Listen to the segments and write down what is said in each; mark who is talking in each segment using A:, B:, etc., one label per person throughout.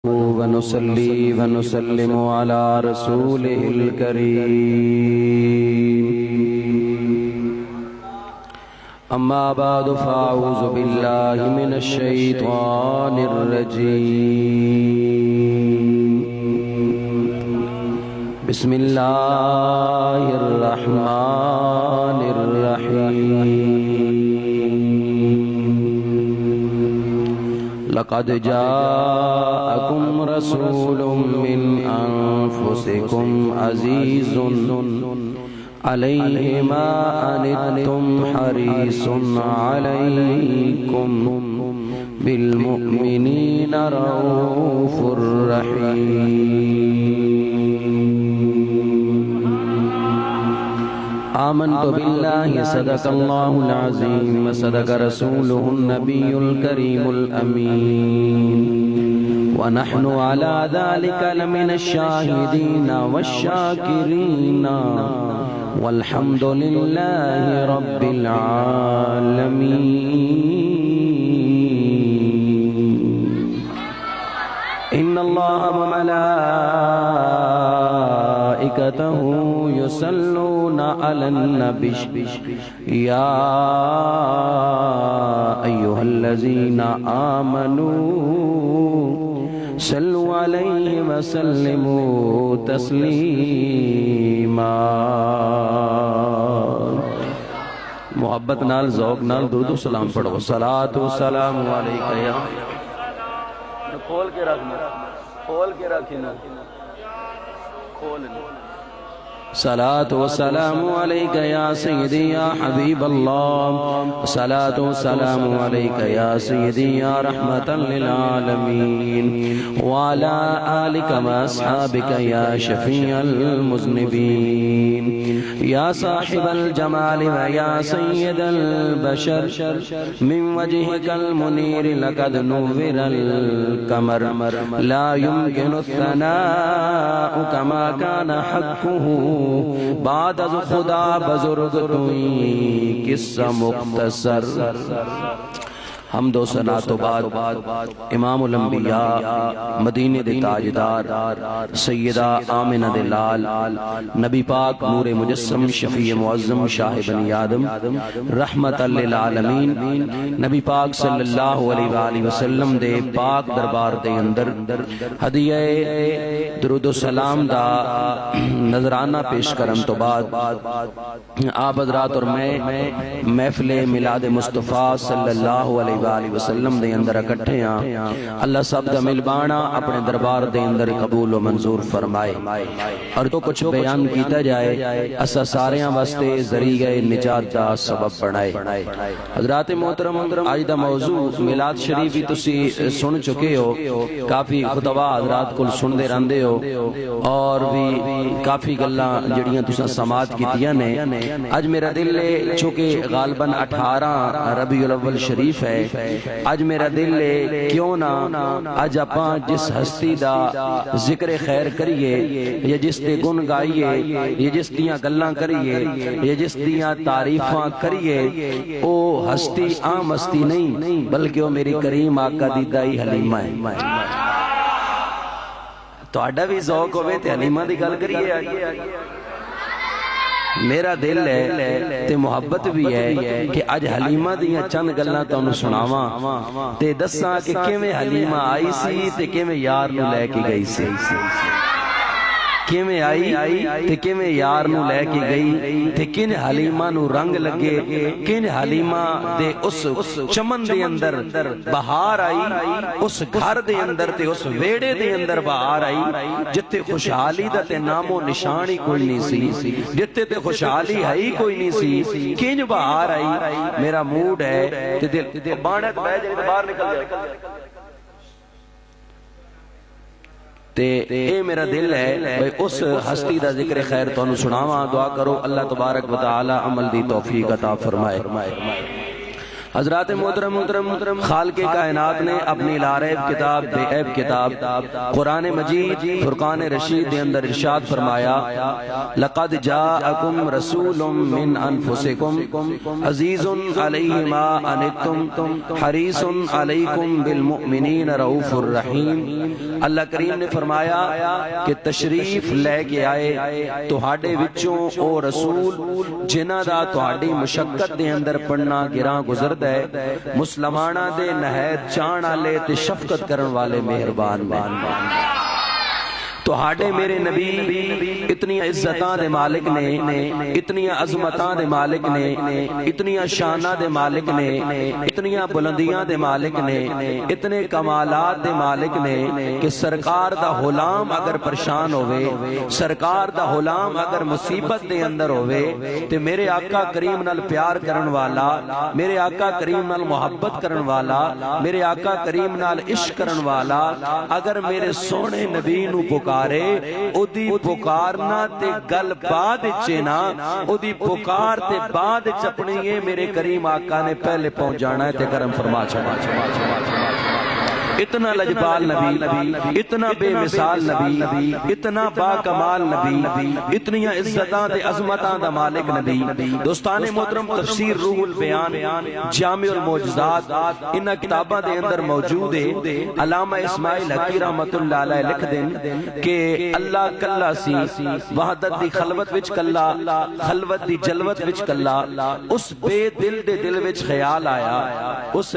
A: ونصلي ونسلم على رسوله الكريم أما بعد فأعوذ بالله من الشيطان الرجيم بسم الله الرحمن الرحيم لقد جاءكم رسول من أنفسكم عزيز عليه ما عنتم حريص عليكم بالمؤمنين رؤوف رحيم آمنت بالله صدق الله العظيم وصدق رسوله النبي الكريم الأمين ونحن على ذلك لمن الشاهدين والشاكرين والحمد لله رب العالمين إن الله وملائكته يصلون على النبي يا أيها الذين آمنوا صلوا عليه وسلموا تسلیما محبت نال ذوق نال درود و سلام پڑھو صلاۃ و سلام علیکہ یا کھول کے رکھنا صلاة والسلام عليك يا سيدي يا حبيب الله صلاة والسلام عليك يا سيدي يا رحمة للعالمين وعلى آلك وأصحابك يا شفيع المذنبين يا صاحب الجمال ويا سيد البشر من وجهك المنير لقد نور القمر لا يمكن الثناء كما كان حقه بعد از خدا بزرگ توئی قصہ مختصر حمد و ثنا تو بعد امام الانبیاء مدینے دے تاجدار سیدہ آمنہ دے لال نبی پاک نور مجسم شفیع معظم شاہ بنی آدم رحمت للعالمین نبی پاک صلی اللہ علیہ وآلہ وسلم دے پاک دربار دے اندر ہدیہ درود و سلام دا نظرانہ پیش کرن تو بعد آپ حضرات اور میں محفل میلاد مصطفیٰ صلی اللہ علیہ وآلہ وسلم دے اندر اکٹھے ہیں اللہ سب دا ملبانا اپنے دربار دے اندر قبول و منظور فرمائے اور تو کچھ بیان کیتا جائے اسا ساریاں واسطے ذریعہ نجات دا سبب بنائے حضرات محترم آج دا موضوع میلاد شریف بھی تسی سن چکے ہو کافی خطبہ حضرات کل سن دے رہندے ہو اور بھی کافی گلاں جڑیاں تساں سماعت کیتیاں نے آج میرا دل ہے چونکہ غالباً 18 ربیع الاول شریف ہے آج میرا دل ہے کیوں نہ آج اپاں جس ہستی دا ذکر خیر کریے یا جس دے گن گائیے یا جس دیاں گلاں کریے یا جس دیاں تعریفاں کریے او ہستی عام ہستی نہیں بلکہ وہ میری کریم آقا دی دائی حلیمہ ہے تو آڈا بھی ذوق ہوئے تے حلیمہ دی گل کریے میرا دل ہے تے محبت بھی ہے کہ آج حلیمہ دیاں چند گلاں تو انہوں سناواں تے دساں کہ کیویں حلیمہ آئی سی تے کیویں یار نو لے کے گئی سی کیویں آئی تے کیویں یار نو لے کے گئی تے کن حلیمہ نو رنگ لگے کن حلیمہ دے اس چمن دے اندر بہار آئی اس گھر دے اندر تے اس ویڑے دے اندر بہار آئی جتے خوشحالی دا تے نام و نشانی کوئی نہیں سی جتے تے خوشحالی ہی کوئی نہیں سی کن بہار آئی میرا موڈ ہے تے دل بانت بے جائے باہر نکل جائے تے اے میرا دل ہے اس ہستی دا ذکر خیر تو انہوں سناواں دعا کرو اللہ تبارک و تعالی عمل دی توفیق عطا فرمائے حضرات محترم خالق کائنات نے اپنی لاریب کتاب بے عیب کتاب قرآن مجید فرقان رشید دے اندر ارشاد فرمایا لقد جاءکم رسول من انفسکم عزیز علیہ ما عنتم حریص علیکم بالمؤمنین رؤوف الرحیم۔ اللہ کریم نے فرمایا کہ تشریف لے کے آئے تہاڈے وچوں او رسول جنہ دا تہاڈی مشقت دے اندر پڑھنا گراں گزرد مسلمانہ دے نہایت چاہن والے تے شفقت کرن والے مہربان تو ہاڈے میرے نبی اتنی عزتاں دے مالک نے، اتنی عظمتاں دے مالک نے، اتنی شاناں دے مالک نے، اتنی بلندیاں دے مالک نے، اتنے کمالات دے مالک نے کہ سرکار دا غلام اگر پریشان ہوئے، سرکار دا غلام اگر مصیبت دے اندر ہوئے تے میرے آقا کریم نال پیار کرن والا، میرے آقا کریم نال محبت کرن والا، میرے آقا کریم نال عشق کرن والا اگر میرے سونے نبی نو پکارے او دی پکارنا تے گل بعد چینا، او دی پکار تے بعد چپنی میرے کریم آقا نے پہلے پہنچ جانا ہے تے کرم فرما چھڑا۔ اتنا لجپال نبی، اتنا بے مثال نبی، اتنا با کمال نبی، اتنی عزتاں تے عظمتاں دا مالک نبی۔ دوستان محترم تفسیر روح البیان جامع المعجزات انہا کتاباں دے اندر موجود ہے۔ علامہ اسماعیل حقی رحمت اللہ علیہ لکھ دیں کہ اللہ کلا سی وحدت دی خلوت وچ کلا، خلوت دی جلوت وچ کلا، اس بے دل دے دل وچ خیال آیا، اس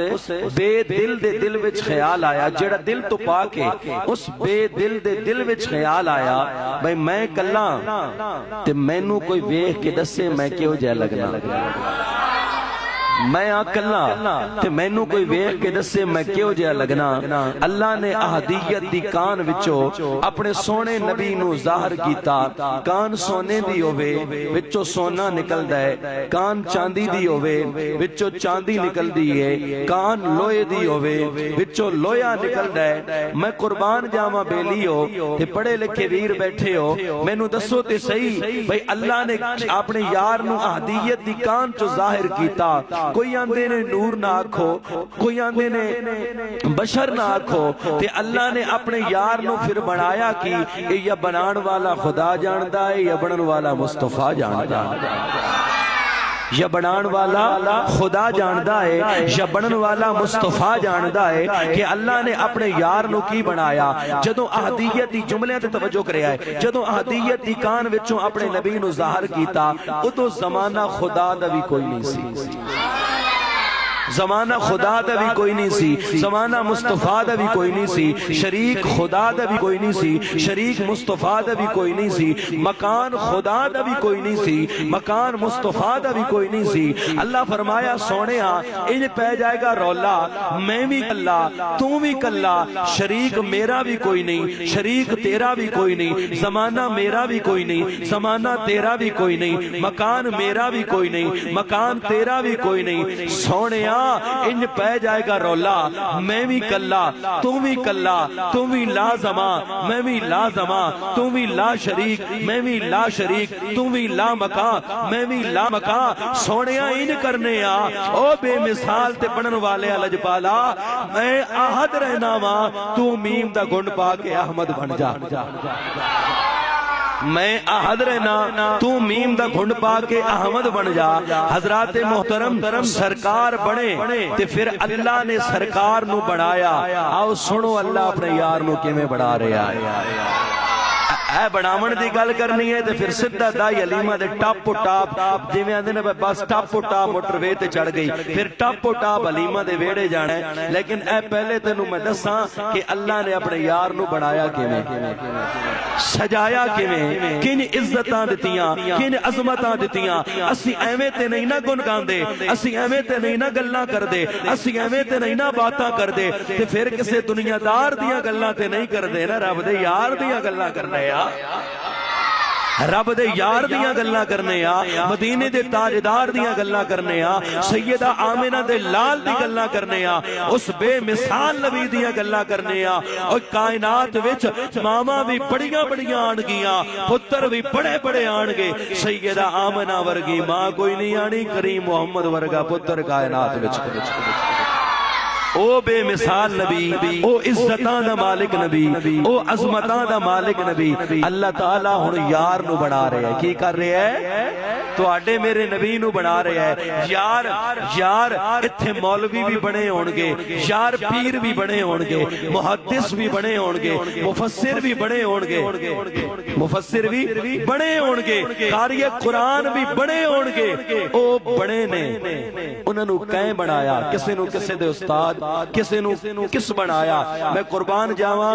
A: بے دل دے دل وچ خیال آیا جڑا دل تو پا کے اس بے دل دے دل وچ خیال آیا بھئی میں کلاں تے مینوں کوئی ویکھ کے دسے میں کیوں جے لگنا، میں کلا تے مینوں کوئی ویکھ کے دسے میں کیوں جے لگنا۔ اللہ نے احدیت دی کان وچوں اپنے سونے نبی نو ظاہر کیتا، کان سونے دی ہووے وچوں سونا نکلدا ہے، کان چاندی دی ہووے وچوں چاندی نکلدی ہے، کان لوہے دی ہووے وچوں لوہا نکلدا ہے۔ میں قربان جاواں بیلی ہو تے پڑھے لکھے ویر بیٹھے ہو، مینوں دسو تے صحیح بھئی اللہ نے اپنے یار نو احدیت دی کان چوں ظاہر کیتا، کوئی آندے نے نور نہ آکھو، کوئی آندے نے بشر نہ آکھو، تے اللہ نے اپنے یار نو پھر بنایا کی یا بنان والا خدا جاندا ہے یا بنن والا مصطفیٰ جاندا ہے، یا بنان والا خدا جاندا ہے یا بنن والا مصطفیٰ جاندا ہے کہ اللہ نے اپنے یار نو کی بنایا۔ جدوں احدیت دی جملے تے توجہ کریا ہے، جدوں احدیت دی کان وچوں اپنے نبی نو ظاہر کیتا ادوں زمانہ خدا دا بھی کوئی نہیں سی، زمانہ خدا دا بھی کوئی نہیں سی، زمانہ مصطفیٰ دا بھی کوئی نہیں سی، شریک خدا دا بھی کوئی نہیں سی، شریک مصطفیٰ دا بھی کوئی نہیں سی، مکان خدا دا بھی کوئی نہیں سی، مکان مصطفیٰ دا بھی کوئی نہیں سی۔ اللہ فرمایا سونے ان پہ جائے گا رولا، میں بھی کلا تو بھی کلا، شریک میرا بھی کوئی نہیں، شریک تیرا بھی کوئی نہیں، زمانہ میرا بھی کوئی نہیں، زمانہ تیرا بھی کوئی نہیں، مکان میرا بھی کوئی نہیں، مکان تیرا بھی کوئی نہیں۔ سونے ان پہ جائے گا رولا، میں بھی کلا تو بھی کلا، تو بھی لا زمان میں بھی لا زمان، تو بھی لا شریک میں بھی لا شریک، تو بھی لا مکان میں بھی لا مکان۔ سونیا ان کرنے او بے مثال تے بنن والے لجپالا، میں احد رہنا وا تو میم دا گنڈ پا کے احمد بن جا، میں احد رہنا تو میم دا گھنڈ پا کے احمد بن جا۔ حضرات محترم سرکار بنے تے پھر اللہ نے سرکار نو بڑھایا، آؤ سنو اللہ اپنے یار نو کیویں بڑھا رہا ہے۔ اے بڑھاون دی گل کرنی ہے تے پھر سدھا دائی علیمہ دے ٹاپ و ٹاپ جویں آندے نے بس ٹاپ و ٹاپ موٹر وے تے چڑھ گئی، پھر ٹاپ و ٹاپ علیمہ دے ویڑے جانا ہے۔ لیکن اے پہلے تینوں میں دساں کہ اللہ نے اپنے یار نو بڑھایا کیویں، سجایا کیویں، کن عزتاں دتیاں، کن عظمتاں دتیاں۔ اسی ایویں تے نہیں نہ گن گاندے، اسی ایویں تے نہیں نہ گلاں کردے، اسی ایویں تے نہیں نہ باتاں کردے تے پھر کسے دنیا دار دیاں گلاں تے نہیں کردے نا، رب دے یار دیاں گلاں کرنے رب دے یار دیاں گلاں کرنے آ، مدینے دے تاجدار دیاں گلاں کرنے آ، سیدہ آمنہ دے لال دی گلاں کرنے آ، اس بے مثال نبی دیاں گلاں کرنے آ، اور کائنات وچ ماما بھی بڑیاں بڑیاں آن گیاں، پتر بھی بڑے بڑے آن گے، سیدہ آمنہ ورگی ماں کوئی نہیں آنی، کریم محمد ورگا پتر کائنات وچ او بے مثال نبی، او عزتاں دا مالک نبی، او عظمتاں دا مالک نبی۔ اللہ تعالیٰ ہن یار نو بنا رہے ہیں، کی کر رہے ہیں؟ تو آڈے میرے نبی نو بنا رہے ہیں یار۔ یار اتھے مولوی بھی بنے ہونگے، یار پیر بھی بنے ہونگے، محدث بھی بنے ہونگے، مفسر بھی بنے ہونگے، مفسر بھی بنے ہونگے، قاری قرآن بھی بنے ہونگے۔ او بڑے نے انہوں نے کہیں بنایا، کسے نو کسے دے استاد، کسے نو کس بنایا؟ میں قربان جاواں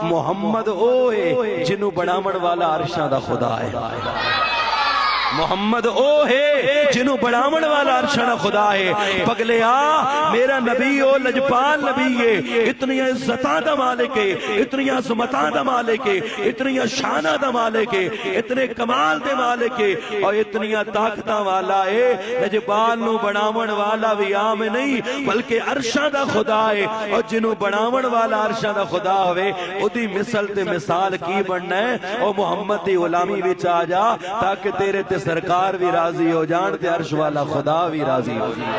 A: محمد اوے جنو بنامن والا عرشاں دا خدا ہے، محمد او ہے جنو بڑامن والا عرشانہ خدا ہے۔ پگلیا میرا نبی او لجپال نبی ہے، اتنی عزتاں دا مالک ہے، اتنی عظمتاں دا مالک ہے، اتنی شانہ دا مالک ہے، اتنے کمال دے مالک ہے، اور اتنی طاقتاں والا ہے۔ لجپال نو بڑامن والا بھی عام نہیں بلکہ عرشاں دا خدا ہے، اور جنو بڑامن والا عرشاں دا خدا ہوئے ادھی مثل تے مثال کی بننا ہے۔ اور محمد دی غلامی وچ آ جا تاکہ تیرے تے سرکار بھی راضی ہو جان تے عرش والا خدا بھی راضی ہو جائے،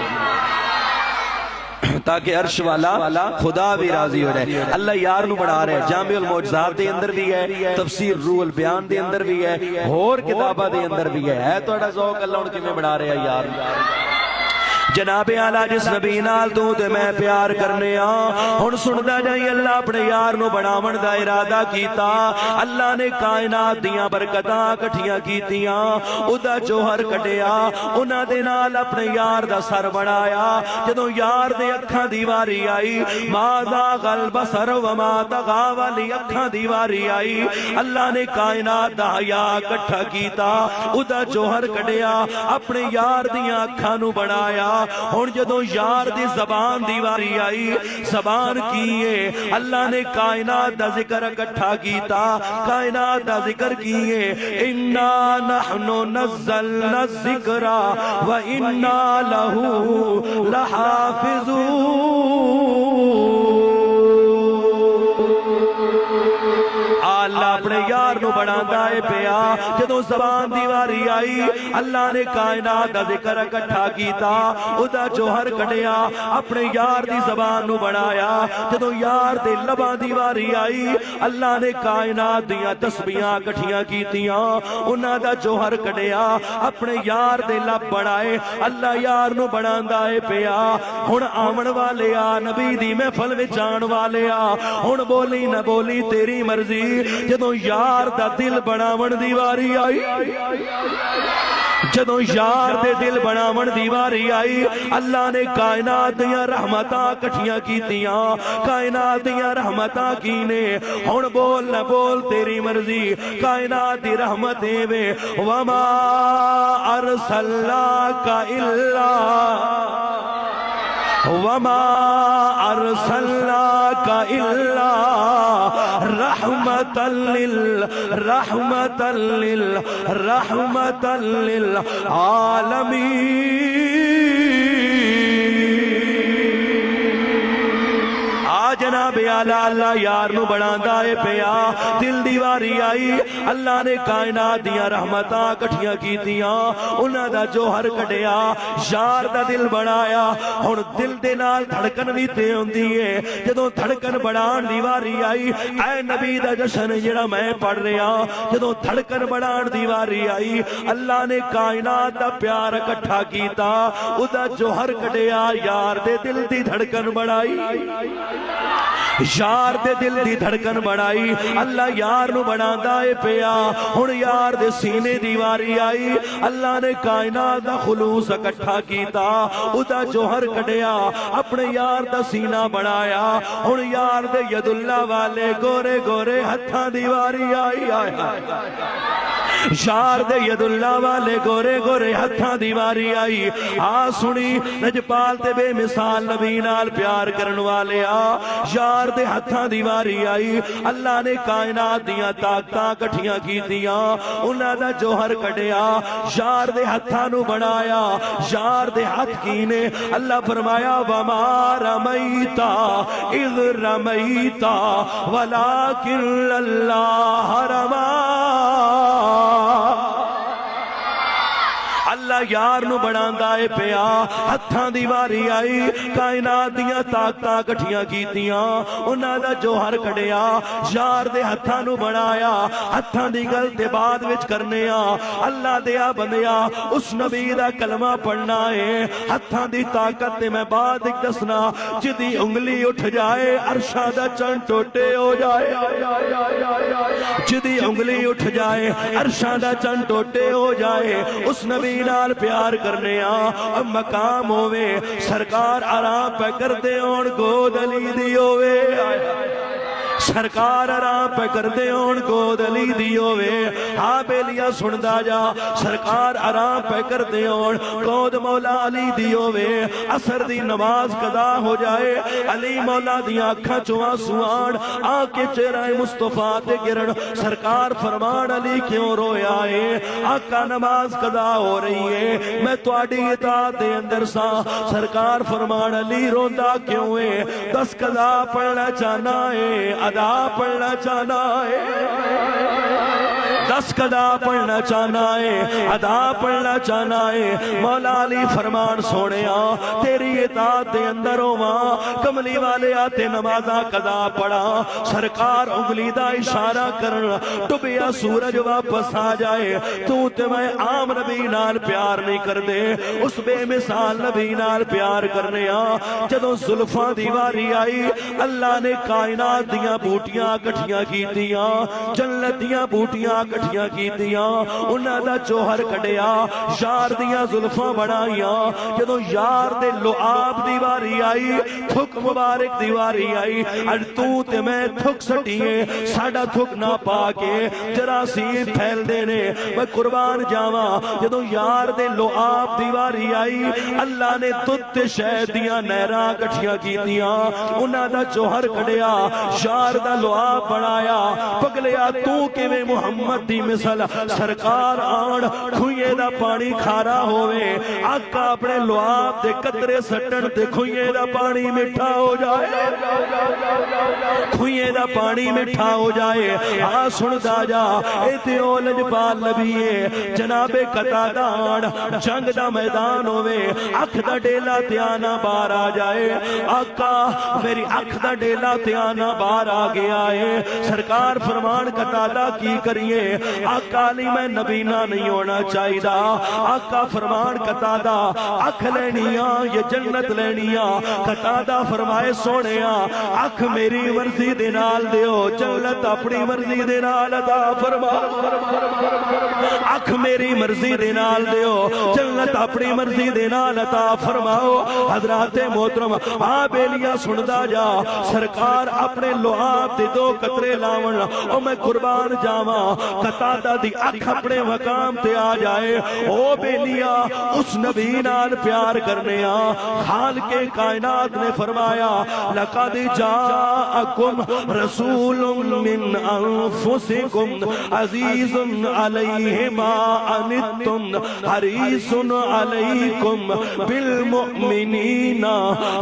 A: تاکہ عرش والا خدا بھی راضی ہو جائے۔ اللہ یار نو بڑھا رہے ہیں، جامع المعجزات دے اندر بھی ہے، تفسیر روح البیان دے اندر بھی ہے، اور کتابہ دے اندر بھی ہے۔ توڑا ذوق اللہ ان کی میں بڑھا رہے ہیں یار۔ جناب اعلیٰ جس نبی نال تو تے میں پیار کرنے ہن سندا جائی اللہ اپنے یار نو بناون دا ارادہ کیتا، اللہ نے کائنات دیاں برکتاں کٹھیاں کیتیاں، ادا جوہر کٹیا، انہاں دے نال اپنے یار دا سر بنایا۔ جدوں یار دے اکھاں دی واری آئی، ما ذاغ البصر وما طغى، والی اکھاں دی واری آئی، اللہ نے کائنات دا حیا کٹھا کیتا، ادا جوہر کٹیا، اپنے یار دیاں اکھاں نو بنایا۔ ہن جدوں یار دی زبان دی واری آئی، زبان کیے اللہ نے کائنات دا ذکر اکٹھا کیتا، کائنات دا ذکر کیے، انا نحن نزلنا الذکر وانا له لحافظون۔ اللہ اپنے یار نو بڑھاندا ہے پیا، جدوں زبان دیواری آئی اللہ نے کائنات دا ذکر اکٹھا کیتا، ادا جوہر کٹیا، اپنے یار دی زبان نو بڑھایا۔ جدوں یار دے لباں دیواری آئی اللہ نے کائنات دیاں تسبیحاں کٹھیاں کیتیاں، انہاں دا جوہر کٹیا، اپنے یار دے لب بڑھائے۔ اللہ یار نو بڑھاندا ہے پیا، ہن آمن والے آ نبی دی محفل وچ جان والے آ، ہن بولی نہ بولی تیری مرضی۔ جدوں یار دا دل بناون دی واری آئی، جدوں یار دے دل بناون دی واری آئی، اللہ نے کائنات دیاں رحمتاں کٹھیاں کیتیاں، کائنات دیاں رحمتاں کینے، ہن بول نہ بول تیری مرضی، کائنات دی رحمتیں وے، وما ارسلناک الا وما ارسلناک الا رحمتا جناب اعلیٰ اللہ یار نو بڑھاندا ہے پیا، دل دیواری آئی، اللہ نے کائنات دیاں رحمتاں کٹھیاں کیتیاں، انہاں دا جوہر کٹیا، یار دا دل بڑھایا۔ ہن دل دے نال دھڑکن بھی تے ہوندی ہے، جدوں دھڑکن بڑھان دی واری آئی، اے نبی دا جشن جڑا میں پڑھ رہا، جدوں دھڑکن بڑھان دی واری آئی اللہ نے کائنات دا پیار اکٹھا کیتا، ادا جوہر کٹیا، یار دے دل دی دھڑکن بڑھائی، یار دے دل دی دھڑکن بڑھائی۔ اللہ یار نو بڑھاندا ہے پیا، ہن یار دے سینے دی واری آئی، اللہ نے کائنات دا خلوص اکٹھا کیتا، ادا جوہر کٹیا، اپنے یار دا سینہ بڑھایا۔ ہن یار دے ید اللہ والے گورے گورے ہتھاں دی واری آئی، یار دے ید اللہ والے گورے گورے ہتھاں دی واری آئی آ سنی لجپال تے بے مثال نبی نال پیار کرن والے آ یار دے ہتھاں دی واری آئی اللہ نے کائنات دیاں طاقتاں کٹھیاں کیتیاں انہاں دا جوہر کڈیا یار دے ہتھاں نو بنایا یار دے ہتھ کینے اللہ فرمایا وما رمیتا اذ رمیتا ولکن اللہ رما اللہ یار نو بناندا اے پیا ہتھاں دی واری آئی کائنات دیاں طاقتاں کٹھیاں کیتیاں انہاں دا جوہر کڈیا یار دے ہتھاں نو بنایا ہتھاں دی گل تے بعد وچ کرنے آ اللہ دیا بندیا اس نبی دا کلمہ پڑھنا ہے ہتھاں دی طاقت تے میں بعد ایک دسنا جدی انگلی اٹھ جائے عرشاں دا چن ٹوٹے ہو جائے جدی انگلی اٹھ جائے عرشاں دا چن ٹوٹے ہو جائے اس نبی نال پیار کرنے آ مقام ہوئے سرکار آرام پہ کرتے ہون گود علی دی ہوئے سرکار آرام پہ کرتے ہون گود علی دی ہوئے ہاں بیلیا سندا جا سرکار آرام پہ کرتے ہون گود مولا علی دی ہوئے عصر دی نماز قضا ہو جائے علی مولا دی آنکھاں چواں سوان آنکھیں چہرہ مصطفیٰ تے گرن سرکار فرمان علی کیوں رویا ہے آقا نماز قضا ہو رہی ہے میں تواڈی اطاعت دے اندر سا سرکار فرمان علی روندا کیوں ہے دس قضا پڑھنا چاہنا ہے ادا پڑھنا چاہنا ہے دس قضا پڑھنا چاہنا ہے ادا پڑھنا چاہنا ہے مولا علی فرمان سونیا تیری اطاعت دے اندر ہواں کملی والے آتے نمازاں قضا پڑھا سرکار انگلی دا اشارہ کرن ڈبیا سورج واپس آ جائے تو تے میں عام نبی نال پیار نہیں کر دے اس بے مثال نبی نال پیار کرنے آ جدوں زلفاں دی واری آئی اللہ نے کائنات دیاں بوٹیاں کٹھیاں کیتیاں جنت دیاں بوٹیاں کٹھیاں کیتیاں انہاں دا جوہر کڈیا یار دیاں زلفاں بنائیاں جدوں یار دے لعاب دی واری آئی تھک مبارک دی واری آئی اج تو تے میں تھک سٹیے ساڈا تھک نہ پا کے جراثیم پھیل دینے میں قربان جاواں جدوں یار دے لعاب دی واری آئی اللہ نے دودھ تے شہد دیاں نہراں کٹھیاں کیتیاں انہاں دا جوہر کڈیا یار دا لعاب بنایا پگلیا تو کیویں محمد دی مثل سرکار آن کھوئے دا پانی کھارا ہوئے آقا اپنے لعاب دے قطرے سٹن تے کھوئے دا پانی مٹھا ہو جائے کھوئے دا پانی مٹھا ہو جائے ہاں سن دا جا ایتے او لجپال نبیے جناب قتادہ آن جنگ دا میدان ہوئے اکھ دا ڈیلا تیانا بار آ جائے آقا میری اکھ دا ڈیلا تیانا بار آ گیا ہے سرکار فرمان قتادہ کی کریے آقا علی میں نبینا نہیں ہونا چاہیے آقا فرمان قتادہ اکھ لینیاں یہ جنت لینیاں قتادہ فرمائے سونیاں اکھ میری مرضی دے نال دیو جنت اپنی مرضی دے نال عطا فرما اکھ میری مرضی دے نال دیو جنت اپنی مرضی دے نال عطا فرماؤ حضرات محترم آ بیلیا سندا جا سرکار اپنے لعاب تے دو قطرے لاون او میں قربان جاواں قتادہ دی اکھ اپنے مقام تے آ جائے او بیلیا اس نبی نال پیار کرنے آ خالق کائنات نے فرمایا لقد جاءکم رسول من انفسکم عزیز علیہ ما عنتم حریص علیکم بالمؤمنین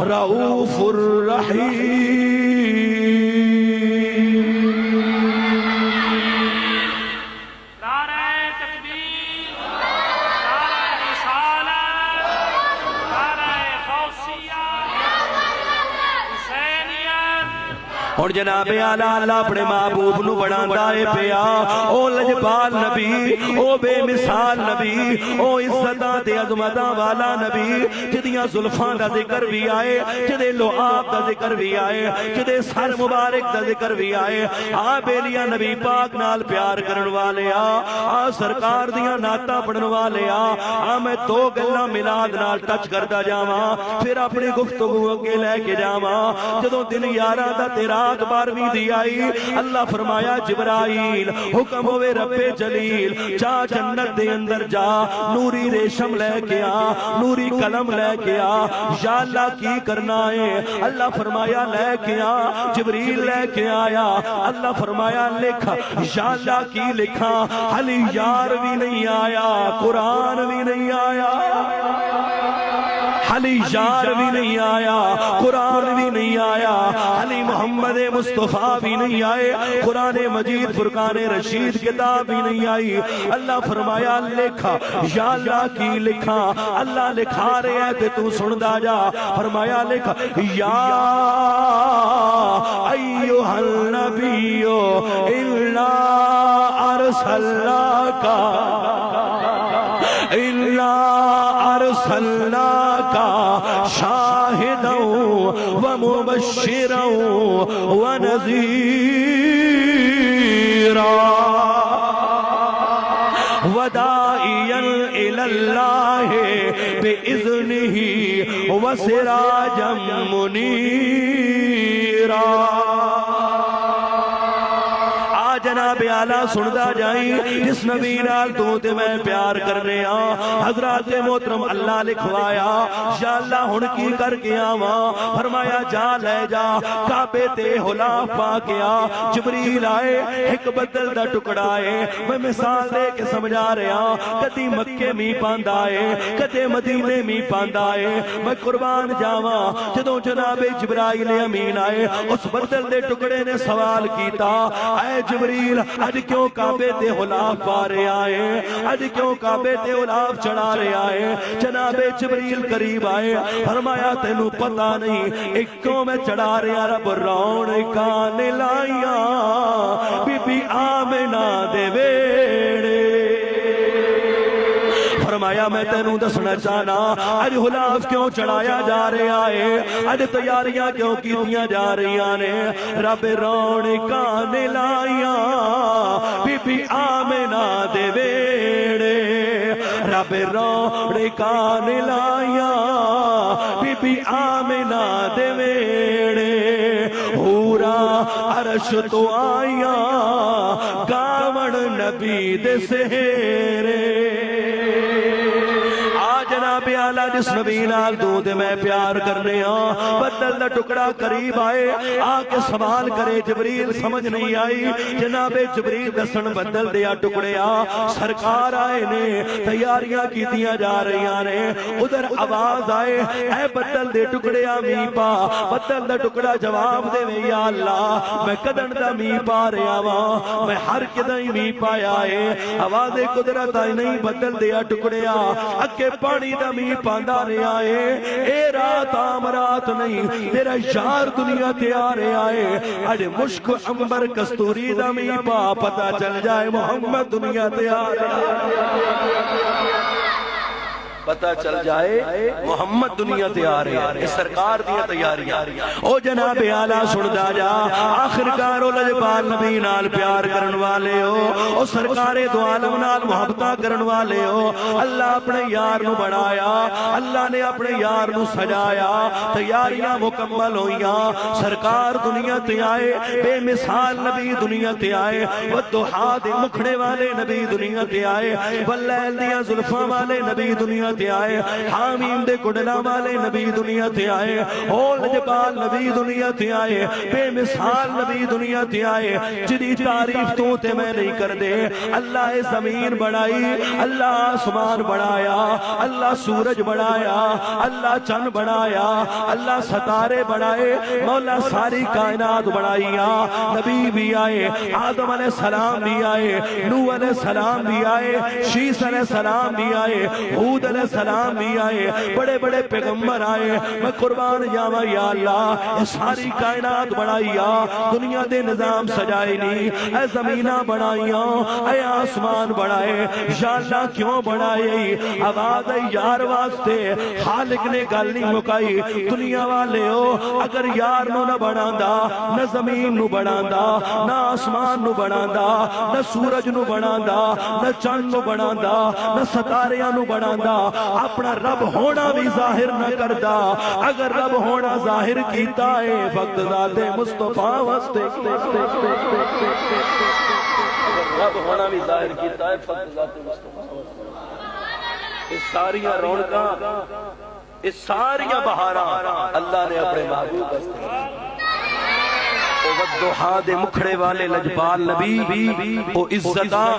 A: رؤوف الرحیم اور جناب اعلیٰ اللہ اپنے محبوب نو بڑھاندا ہے پیا او لجپال نبی او بے مثال نبی او عزتاں تے عظمتاں والا نبی جدیاں زلفاں دا ذکر بھی آئے جدے لعاب دا ذکر بھی آئے جدے سر مبارک دا ذکر بھی آئے آ بیلیا نبی پاک نال پیار کرن والے آ سرکار دیاں نعتاں پڑھن والے آ میں دو گلاں میلاد نال ٹچ کردا جاواں پھر اپنی گفتگو اگے لے کے جاواں جدوں دن 11 دا تیرا
B: رات 12ویں دی آئی اللہ فرمایا جبرائیل حکم ہوئے رب جلیل جا جنت دے اندر جا نوری ریشم لے کے آ نوری قلم لے کے آ یا اللہ کی کرنا ہے اللہ فرمایا لے کے آ جبریل لے کے آیا اللہ فرمایا لکھ یا اللہ کی لکھا علی یار بھی نہیں آیا قرآن بھی نہیں آیا علی یار بھی نہیں آیا قرآن بھی نہیں آیا علی محمد مصطفیٰ بھی نہیں آئے قرآن مجید فرقان رشید کتاب بھی نہیں آئی اللہ فرمایا لکھا یا اللہ کی لکھا اللہ لکھا رہے ہیں کہ تو سندا جا فرمایا لکھا یا ایوہ النبی الا ارسلناک الا ارسلناک شاہدا ومبشرا ونذیرا وداعیا الی اللہ بإذنہ وسراجا منیرا جناب اعلیٰ سندا جائیں جس نبی نال تو تے میں پیار کرنے حضرات محترم اللہ لکھوایا یا اللہ ہن کی کر کے آواں فرمایا جا لے جا کعبے تے غلاف پا کے آ جبریل آئے ایک بدل دا ٹکڑا ہے میں مثال دے کے سمجھا رہا کدی مکے می پاندا ہے کدے مدینے می پاندا ہے میں قربان جاواں جدوں جناب جبرائیل امین آئے اس بدل دے ٹکڑے نے سوال کیتا اے جبریل اج کیوں کعبے تے غلاف پا رہے آئے اج کیوں کعبے تے غلاف چڑھا رہے آئے جناب جبریل قریب آئے فرمایا تینوں پتہ نہیں ایک کیوں میں چڑھا رہا رب رونقاں نے لائیاں بی بی آمنہ دے ویڑے فرمایا میں تینوں دسنا چاہنا اج غلاف کیوں چڑھایا جا رہا ہے اج تیاریاں کیوں کیتیاں جا رہیاں نے رب رونقاں نے لائیاں بی بی آمنہ دے ویڑے رب رونقاں نے لائیاں بی بی آمنہ دے ویڑے حورا عرش تو آئیاں گاون نبی دے سہرے جناب اعلیٰ جس نبی نال تو تے میں پیار کرنے بدل دا ٹکڑا قریب آئے آکے سوال کرے جبریل سمجھ نہیں آئی جناب جبریل دسن بدل دیا ٹکڑے سرکار آئے نے تیاریاں کیتیاں جا رہیاں نے ادھر آواز آئے اے بدل دے ٹکڑے می پا بدل دا ٹکڑا جواب دے وے یا اللہ میں کدن دا می پا رہا وا میں ہر کدن می پایا ہے آواز قدرت آئی نہیں بدل دیا ٹکڑے اکے پانی دا می پاندا رہا ہے اے رات آم رات نہیں تیرا یار دنیا تے آ رہا ہے اج مشک عنبر کستوری دا می پا پتہ چل جائے محمد دنیا تے آ رہا ہے پتہ چل جائے محمد دنیا تے آ رہے ہیں سرکار دیا تیاریاں او جناب اعلیٰ سندا جا آخرکار او لجپال نبی نال پیار کرن والے ہو او سرکار دو عالم نال محبتہ کرن والے ہو اللہ اپنے یار نو بڑھایا اللہ نے اپنے یار نو سجایا تیاریاں مکمل ہوئیاں سرکار دنیا تے آئے بے مثال نبی دنیا تے آئے والضحیٰ دے مکھڑے والے نبی دنیا تے آئے واللیل دیاں زلفاں والے نبی دنیا تے آئے حامیم دے کڈلا والے نبی دنیا تے آئے اول جبال نبی دنیا تے آئے بے مثال نبی دنیا تے آئے جدی تعریف تو تے میں نہیں کر دے اللہ زمین بڑھائی اللہ آسمان بڑھایا اللہ سورج بڑھایا اللہ چند بڑھایا اللہ ستارے بڑھائے مولا ساری کائنات بڑھائیا نبی بھی آئے آدم علیہ السلام بھی آئے نوح علیہ السلام بھی آئے شیس علیہ السلام بھی آئے ہود علیہ السلام بھی آئے بڑے بڑے پیغمبر آئے میں قربان جاواں یا اللہ اے ساری کائنات بڑھائیا دنیا دے نظام سجائے نہیں اے زمینہ بڑھائیاں اے آسمان بڑھائے یا اللہ کیوں بڑھائے آواز یار واسطے خالق نے گل نہیں مکائی دنیا والے ہو اگر یار نو نہ بڑھاندا نہ زمین نو بڑھاندا نہ آسمان نو بڑھاندا نہ سورج نو بڑھاندا نہ چند نو بڑھاندا نہ ستاریاں نو بڑھاندا اپنا رب ہونا بھی ظاہر نہ کردا اگر رب ہونا ظاہر کیتا ہے فقط ذات مصطفیٰ واسطے رب ہونا بھی ظاہر کیتا ہے فقط ذات مصطفیٰ اس ساریاں رونقاں اس ساریاں بہاراں اللہ نے اپنے محبوب واسطے والضحا دے مکھڑے والے لجپال نبی او عزتاں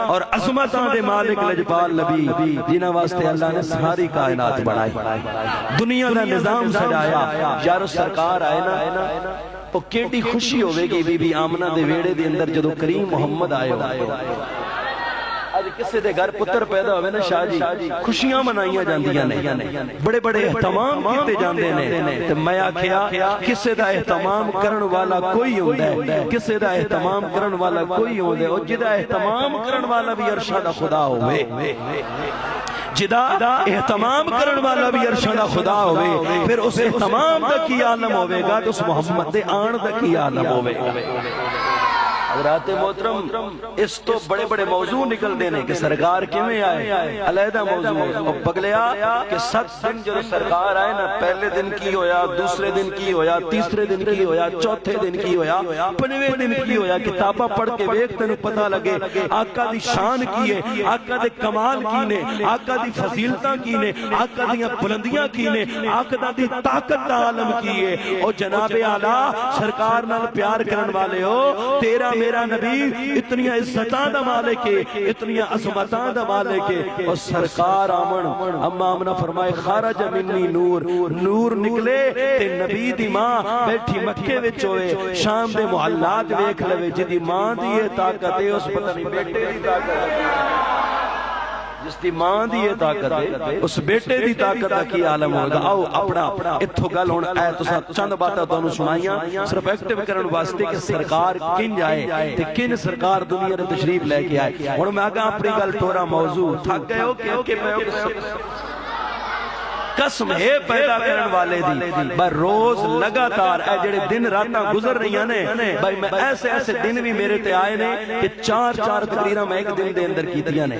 B: اور عظمتاں دے مالک لجپال نبی جنہاں واسطے اللہ نے ساری کائنات بنائی دنیا دا نظام سجایا یار سرکار آئے نا او کیڑی خوشی ہوئے گی بی بی آمنہ دے ویڑے دے اندر جدو کریم محمد آئے آج کسے دے گھر پتر پیدا ہوئے نا شاہ جی خوشیاں منائیاں جاندیاں نے بڑے بڑے احتمام کیتے جاندے نے تو میں آکھیا کسے دا احتمام کرن والا کوئی ہوندہ ہے کسے دا احتمام کرن والا کوئی ہوندہ ہے اور جدا احتمام کرن والا بھی عرشہ دا خدا ہوئے جدا احتمام کرن والا بھی عرشہ دا خدا ہوئے پھر اس احتمام دا کی عالم ہوئے گا تو اس محمد دے آن دا کی عالم ہوئے حضرات محترم اس تو بڑے بڑے موضوع نکل دینے کہ سرکار کیویں آئے علیحدہ موضوع اور بگلیا کہ 7 دن جو سرکار آئے نا پہلے دن کی ہویا دوسرے دن کی ہویا تیسرے دن کی ہویا چوتھے دن کی ہویا 5ویں دن کی ہویا کتابہ پڑھ کے ویک تنو پتہ لگے آقا دی شان کی ہے آقا دے کمال کی نے آقا دی فضیلتاں کی نے آقا دی بلندیاں کی نے آقا دی طاقت دا عالم کی ہے اور جناب اعلیٰ سرکار نال پیار کرن والے ہو تیرا میرا نبی اتنی عزتاں دا مالک ہے اتنی عظمتاں دا مالک ہے اور سرکار آمن اما آمنہ فرمائے خارج منی نور نکلے تے نبی دی ماں بیٹھی مکے وچ ہوئے شام دے محلات ویکھ لوے جدی ماں دی یہ طاقت ہے اس پتہ نہیں بیٹے دی طاقت ہے جس دی ماں دی یہ طاقت ہے اس بیٹے دی طاقت کی عالم ہوگا آؤ اپنا اتھو گل ہونا اے تو چند باتیں دونوں سنائیاں صرف ایکٹیو کرن واسطے کہ سرکار کن جائے تے کن سرکار دنیا نے تشریف لے کے آئے اور میں آگا اپنی گل ٹورا موضوع تھک گئے ہو کہ میں قسم ہے پیدا کرن والے دی بھائی روز لگاتار اے جڑے دن راتاں گزر رہی ہیں بھائی میں ایسے دن بھی میرے تے آئے نے کہ 4 تقریرہ میں ایک دن دے اندر کیتیاں نے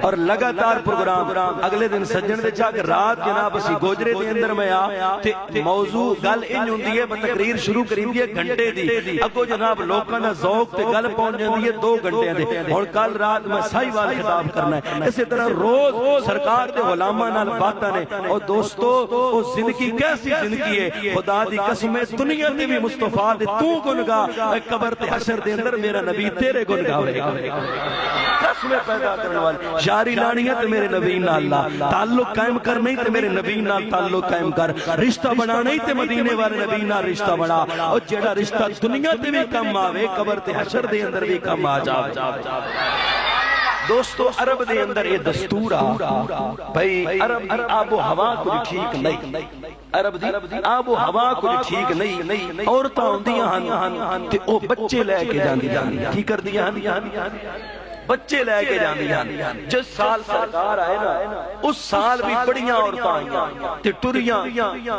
B: اور لگاتار پروگرام اگلے دن سجن دے چاک رات جناب اسی گوجرے دے اندر میں تے موضوع گل انج ہوندی ہے تقریر شروع کری دی ہے گھنٹے دی اگو جناب لوکاں دا ذوق تے گل پہنچ جاندی ہے 2 گھنٹے دے اور کل رات میں سائی وال خطاب کرنا ہے اسی طرح روز سرکار دے غلاماں نال باتاں نے اور دوستو وہ زندگی کیسی زندگی ہے خدا دی قسم دنیا دی بھی مصطفیٰ دے تو گنگا قبر تے حشر دے اندر میرا نبی تیرے گنگا ہوئے گا قسم پیدا کرنے والے جاری لانی ہے تے میرے نبی نال اللہ تعلق قائم کر نہیں تے میرے نبی نال تعلق قائم کر رشتہ بنا نہیں تے مدینے والے نبی نال رشتہ بنا اور جیڑا رشتہ دنیا تے بھی کم آوے قبر تے حشر دے اندر بھی کم آ جاوے دوستو عرب دے اندر یہ دستور بھئی عرب دی آب و ہوا کچھ ٹھیک نہیں عرب دی آب و ہوا کچھ ٹھیک نہیں عورتاں ہوندیاں ہن تے او بچے لے کے جاندیاں کی کر دیاں بچے لے کے جاندیاں جس سال سرکار آئے نا اس سال بھی بڑیاں عورتاں آئیاں تے ٹریاں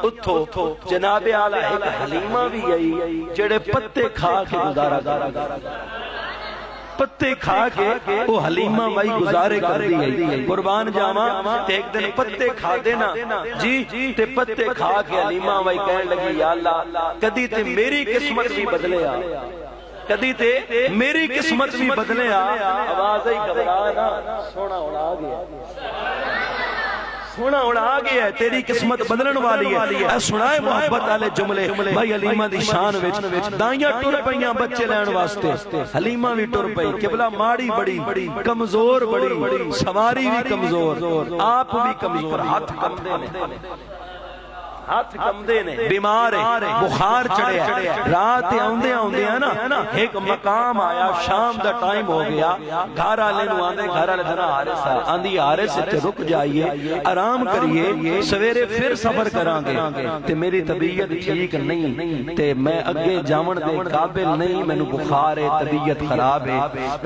B: اتھو جناب اعلیٰ ایک حلیمہ بھی آئی جڑے پتے کھا کے گزارا پتے کھا کے وہ حلیمہ مائی گزارے کر دی ہے قربان جاما تے ایک دن پتے کھا دینا جی تے پتے کھا کے حلیمہ مائی کہنے لگی یا اللہ کدی تے میری قسمت بھی بدلے آ کدی تے میری قسمت بھی بدلے آ آواز ہی گھبرانا سونا اڑا گیا سونا اڑا گیا ہے تیری قسمت بدلن والی ہے اے سنائے محبت والے جملے بھائی حلیمہ دی شان وچ دائیاں ٹر پئیاں بچے لین واسطے حلیمہ بھی ٹر پئی قبلہ ماڑی بڑی کمزور بڑی سواری بھی کمزور آپ بھی کمزور ہاتھ کمدے نے ہاتھ کمدے نے بیمار ہے بخار چڑھے رات آندے ہیں نا ایک مقام آیا شام دا ٹائم ہو گیا گھر والے نو آندے گھر والے دنا حارث آندی حارث تے رک جائیے آرام کریے سویرے پھر سفر کران گے تے میری طبیعت ٹھیک نہیں تے میں اگے جاون دے قابل نہیں مینوں بخار ہے طبیعت خراب ہے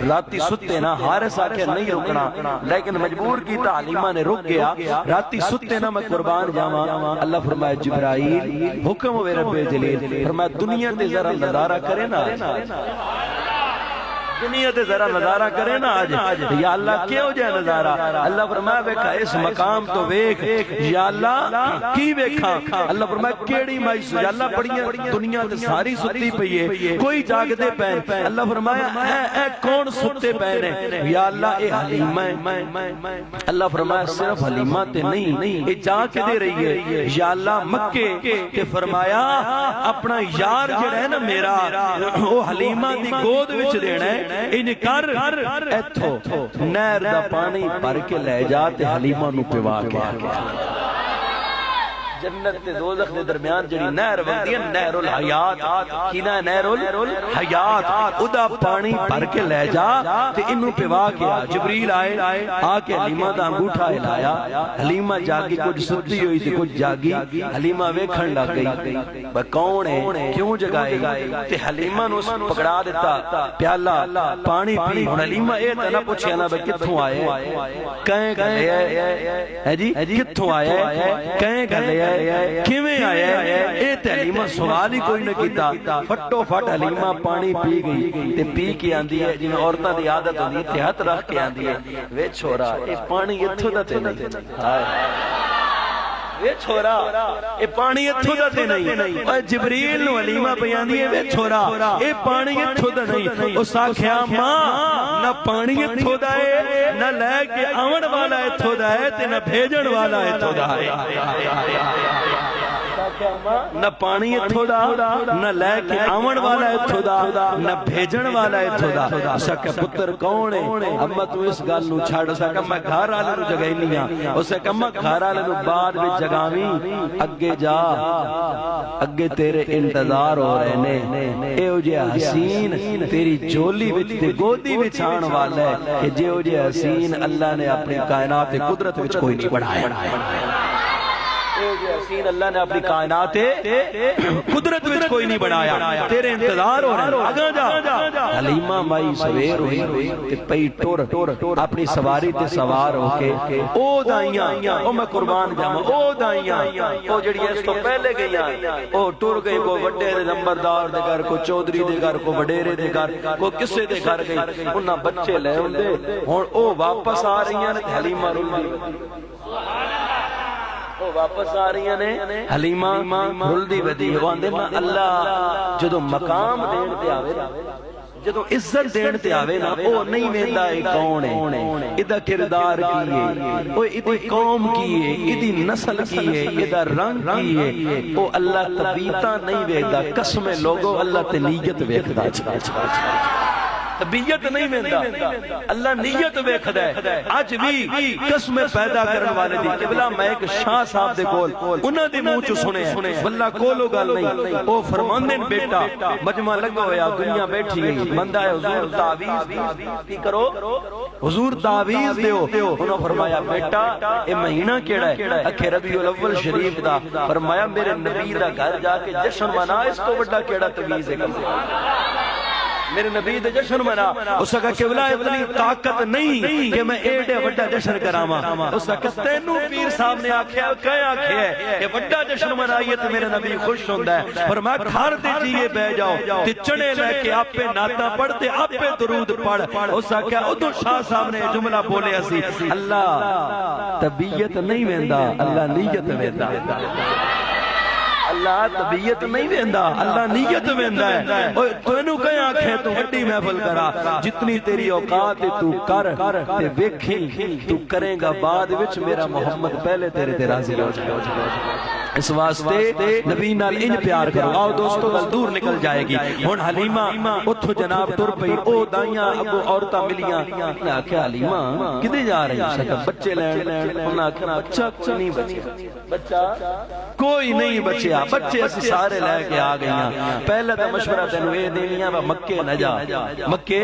B: راتی ستے نا حارث آکھے نہیں رکنا لیکن مجبور کیتا حلیمہ نے رک گیا راتی ستے نا میں قربان جاواں اللہ فرمائے جبرائیل حکم ہوئے رب جلیل فرمایا دنیا تے ذرا نظارہ کرے نا دنیا تے ذرا نظارہ کرے نا آج یا اللہ کیوں جائے نظارہ اللہ فرمایا ویکھا اس مقام تو ویکھ یا اللہ کی ویکھا اللہ فرمایا کیڑی مائی سو یا اللہ بڑیاں دنیا تے ساری ستی پئی ہے کوئی جاگدے پے اللہ فرمایا اے کون ستے پے نے یا اللہ اے حلیمہ اللہ فرمایا صرف حلیمہ تے نہیں اے جا کے دے رہی ہے یا اللہ مکے تے فرمایا اپنا یار جڑا ہے نا میرا او حلیمہ دی گود وچ دینا ہے ان کر ایتھو نہر دا پانی بھر کے لے جا تے حلیمہ نو پیوا کے جنت تے دوزخ دے درمیان جڑی نہر وگدی ہے نہر الحیات کینا ہے نہر الحیات ادا پانی بھر کے لے جا تے انہوں پیوا کیا جبریل آئے آ کے حلیمہ دا انگوٹھا ہلایا حلیمہ جاگی کچھ ستی ہوئی تھی کچھ جاگی حلیمہ ویکھن لگ گئی بھئی کون ہے کیوں جگائے تے حلیمہ نو پکڑا دیتا پیالہ پانی پی حلیمہ اے تنا پوچھیا نا بھئی کتھوں آئے کہیں گلے ہے جی کتھوں آئے کہیں گلے کیویں آیا اے تے حلیمہ سوال ہی کوئی نہ کیتا فٹو فٹ حلیمہ پانی پی گئی تے پی کے آندی ہے جنہیں عورتاں دی عادت ہوندی ہے ہاتھ رکھ کے آندی ہے وے چھوڑا اے پانی ایتھوں دا تے نہیں وے چھوڑا اے پانی ایتھوں دا تے نہیں اے جبریل نو حلیمہ بیاندی ہے وے چھوڑا اے پانی ایتھوں دا نہیں اس آکھیا ماں نہ پانی ایتھوں دا ہے نہ لے کے آون والا ایتھوں دا ہے تے نہ بھیجن والا ایتھوں دا ہے نہ پانی ایتھوں دا نہ لے کے آون والا ایتھوں دا نہ بھیجن والا ایتھوں دا اسا کہ پتر کون ہے اما تو اس گل نو چھڑ اسا کہ میں گھر والے نو جگائنی ہاں اسا کہ اما گھر والے نو بعد وچ جگاویں اگے جا اگے تیرے انتظار ہو رہے نے اے او جے حسین تیری جھولی وچ تے گودی وچ آن والا ہے کہ جے او جے حسین اللہ نے اپنی کائنات قدرت وچ کوئی نہیں بنایا حسین اللہ نے اپنی کائنات قدرت وچ کوئی نہیں بنایا تیرے انتظار ہو رہے اگاں جا حلیمہ مائی سویر ہوئی تے پئی ٹر اپنی سواری تے سوار ہو کے او دائیاں او میں قربان جاواں او دائیاں او جڑی اس تو پہلے گئیاں او ٹر گئی کو وڈے نمبردار دے گھر کو چودھری دے گھر کو وڈیرے دے گھر کو کسے دے گھر گئی انہاں بچے لے ہوندے ہن او واپس آ رہی ہیں حلیمہ واپس آ رہی ہیں حلیمہ رلدی ودی واندے نا اللہ جدو مقام دین تے آوے جدو عزت دین تے آوے نا او نہیں ویندا اے کون ہے ایدا کردار کی ہے او ایدی قوم کی ہے ایدی نسل کی ہے ایدا رنگ کی ہے او اللہ طبیعتاں نہیں ویندا قسم لوگو اللہ تے نیت ویکھدا طبیعت نہیں ویندا اللہ نیت ویکھدا ہے اج بھی قسم پیدا کرن والے دی قبلہ میں ایک شاہ صاحب دے کول انہاں دے منہ چ سنیا واللہ کولو گل نہیں او فرماندے بیٹا مجمع لگا ہویا دنیا بیٹھی گئی بندہ ہے حضور تعویذ کی کرو حضور تعویذ دیو انہوں فرمایا بیٹا اے مہینہ کیڑا ہے اکھے ربیع الاول شریف دا فرمایا میرے نبی دا گھر جا کے جشن منا اس تو بڑا کیڑا تعویذ ہے میرے نبی دے جشن منا اس کا قبلہ اتنی طاقت نہیں کہ میں ایڈے وڈا جشن کراواں اس کا تینوں پیر صاحب نے آکھیا کہ آکھیا ہے کہ وڈا جشن منائیے تے میرے نبی خوش ہوندا ہے فرمایا گھر دے جیے بہ جاؤ تے چنے لے کے آپے نعتاں پڑھتے آپے درود پڑھ اس کا کیا ادو شاہ صاحب نے جملہ بولیا سی اللہ طبیعت نہیں ویندا اللہ نیت ویندا اللہ طبیعت نہیں ویندا اللہ نیت ویندا ہے اوے تینوں کہیں آکھے تو بڑی محفل کرا جتنی تیری اوقات تو کر تے ویکھی تو کرے گا بعد وچ میرا محمد پہلے تیرے تے راضی ہو جائے اس واسطے نبی نال انج پیار کرو آؤ دوستو گل دور نکل جائے گی ہن حلیمہ اتھو جناب ٹر پئی او دائیاں ابو عورتاں ملیاں نے آکھیا حلیمہ کدے جا رہی ہے بچے لین انہاں آکھیا بچہ نہیں بچیا بچہ کوئی نہیں بچیا بچے اسی سارے لے کے آ گئیاں پہلا تو مشورہ تینوں اے دینیاں مکے نہ جا مکے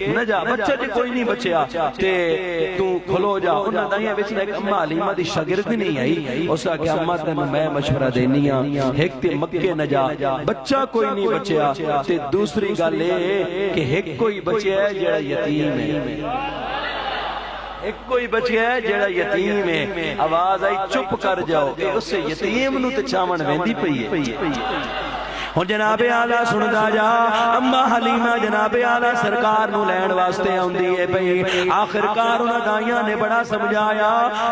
B: نہ جا بچہ جی کوئی نہیں بچیا تے تو کھلو جا انہاں دائیاں وچ ایک اماں حلیمہ دی شاگرد نہیں آئی اس آ کہ اماں تینوں میں مشورہ دینیاں ایک تے مکے نہ جا بچہ کوئی نہیں بچیا تے دوسری گل اے کہ ایک کوئی بچیا ہے جڑا یتیم ہے ایک کوئی بچیا ہے جڑا یتیم ہے آواز آئی چپ کر جاؤ اس یتیم نو تے چاون ویندی پئی ہے ہن جناب آلہ سندا جا اما حلیمہ جناب آلہ سرکار نو لین واسطے آندی ہے پئی آخرکار انہاں دائیاں نے بڑا سمجھایا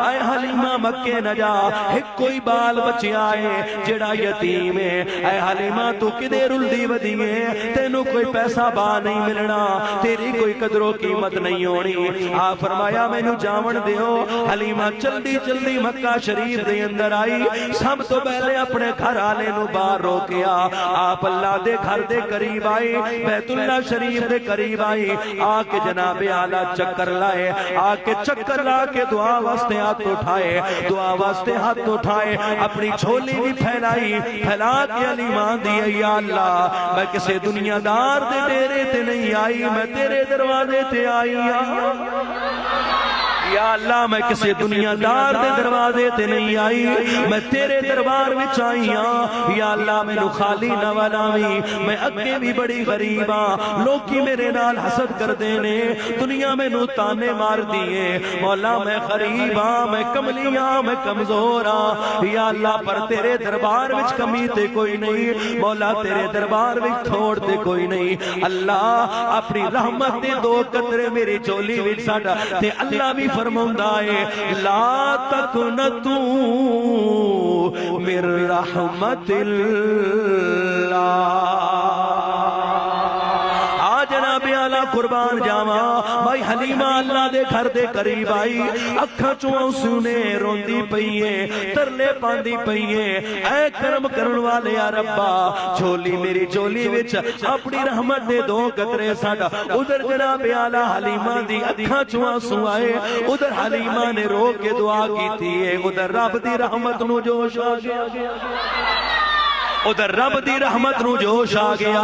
B: اے حلیمہ مکے نہ جا ایک کوئی بال بچیا ہے جڑا یتیم ہے اے حلیمہ تو کدے رلدی ودی ہے تینوں کوئی پیسہ با نہیں ملنا تیری کوئی قدر و قیمت نہیں ہونی آپ فرمایا مینوں جاون دیو حلیمہ جلدی جلدی مکہ شریف دے اندر آئی سب تو پہلے اپنے گھر والے نو باہر روکیا آپ اللہ دے گھر دے قریب آئے بیت اللہ شریف دے قریب آئے آ کے جناب اعلیٰ چکر لائے آ کے چکر لا کے دعا واسطے ہاتھ اٹھائے دعا واسطے ہاتھ اٹھائے اپنی جھولی بھی پھیلائی پھیلا کے حلیمہ دی یا اللہ میں کسے دنیا دار دے ڈیرے تے نہیں آئی میں تیرے دروازے تے آئی یا اللہ میں کسی دنیا دار دے دروازے تے نہیں آئی میں تیرے دربار وچ آئی ہاں یا اللہ میں خالی نہ ولاویں میں اگے بھی بڑی غریب ہاں لوکی میرے نال حسد کر دینے دنیا میں نو تانے مار دیے مولا میں غریب ہاں میں کملی ہاں میں کمزور ہاں یا اللہ پر تیرے دربار وچ کمی تے کوئی نہیں مولا تیرے دربار وچ تھوڑ تے کوئی نہیں اللہ اپنی رحمت دے دو قطرے میری چولی وچ ساڈا تے اللہ بھی فرماؤندا ہے لا تقنطوا من رحمت اللہ قربان جاواں بھائی حلیمہ اللہ دے گھر دے قریب آئی اکھاں چوں سنے روندی پئیے ترلے پاندی پئیے اے کرم کرن والے یا ربا جھولی میری جھولی وچ اپنی رحمت دے دو قطرے ساڈا ادھر جناب اعلی حلیمہ دی اکھاں چوں سو آئے ادھر حلیمہ نے رو کے دعا کیتی ہے ادھر رب دی رحمت نو جوش آ گیا ادھر رب دی رحمت نو جوش آ گیا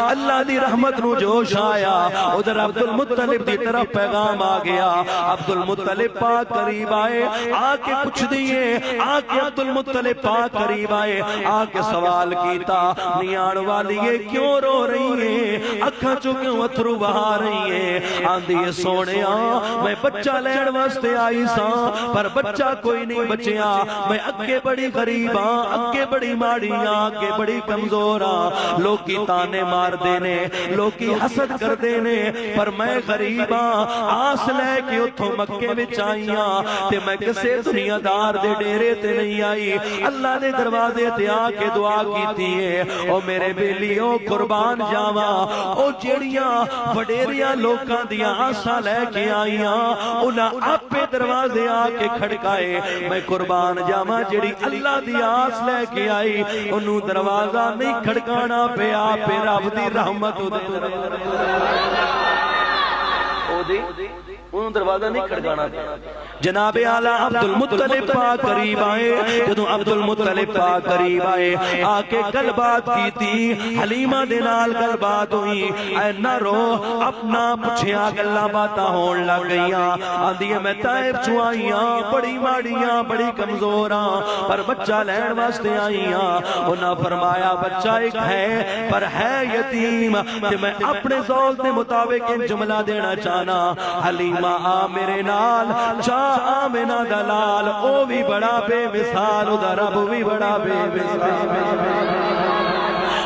B: اللہ دی رحمت نو جوش آیا ادھر عبد المطلب دی طرف پیغام آ گیا عبد المطلب پاک قریب آئے آ کے پوچھ دیئے آ کے عبد المطلب پاک قریب آئے آ کے سوال کیتا نیان والی یہ کیوں رو رہی ہے اکھاں چوں کیوں اتھرو بہا رہی ہے آندی ہے سونیا میں بچہ لین واسطے آئی ساں پر بچہ کوئی نہیں بچیا میں اگے بڑی غریب ہاں اگے بڑی ماڑی ہاں بڑی کمزور ہاں لوکی تانے مار دینے لوکی حسد کر دینے پر میں غریب ہاں آس لے کے اتھوں مکے وچ آئی ہاں تے میں کسے دنیا دار دے ڈیرے تے نہیں آئی اللہ دے دروازے تے آ کے دعا کیتی ہے او میرے بیلیوں قربان جاواں او جیڑیاں وڈیریاں لوکاں دیاں آساں لے کے آئی ہاں انہاں اپنے دروازے آ کے کھڑکائے میں قربان جاواں جیڑی اللہ دی آس لے کے آئی انہوں دروازہ نہیں کھڑکانا پیا پہ رب دی رحمت انہوں دروازہ نہیں کھڑکانا پیا جناب اعلیٰ عبد المطلب پاک قریب آئے جدوں عبد المطلب پاک قریب آئے آ کے گل بات کی تھی حلیمہ دے نال گل بات ہوئی اے نہ رو اپنا پوچھیا گلاں باتاں ہون لگ گئیاں آندی میں طائف چوں آئی ہاں بڑی ماڑیاں بڑی کمزور ہاں پر بچہ لین واسطے آئی ہاں انہاں فرمایا بچہ ایک ہے پر ہے یتیم تے میں اپنے ذوق دے مطابق ایک جملہ دینا چاہنا حلیمہ آ میرے نال چاہ آمینہ دلال او بھی بڑا بے مثال ادھر رب بھی بڑا بے مثال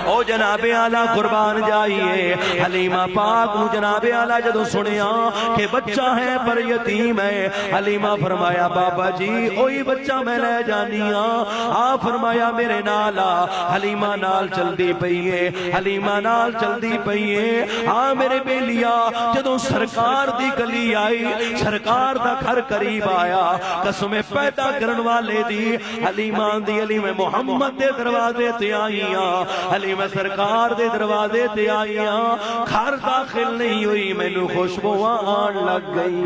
B: او جناب اعلیٰ قربان جائیے حلیمہ پاک نو جناب اعلیٰ جدو سنیا کہ بچہ ہے پر یتیم ہے حلیمہ فرمایا بابا جی اوہی بچہ میں لے جانیا فرمایا میرے نالا حلیمہ نال چل دی پئیے حلیمہ نال چل دی پئیے میرے بیلیا جدو سرکار دی گلی آئی سرکار دا گھر قریب آیا قسم پیدا کرن والے دی حلیمہ دی حلیمہ محمد دے دروازے تے آئیاں حلیمہ سرکار دے دروازے تے آئیاں گھر داخل نہیں ہوئی مینوں خوشبو آن لگ گئی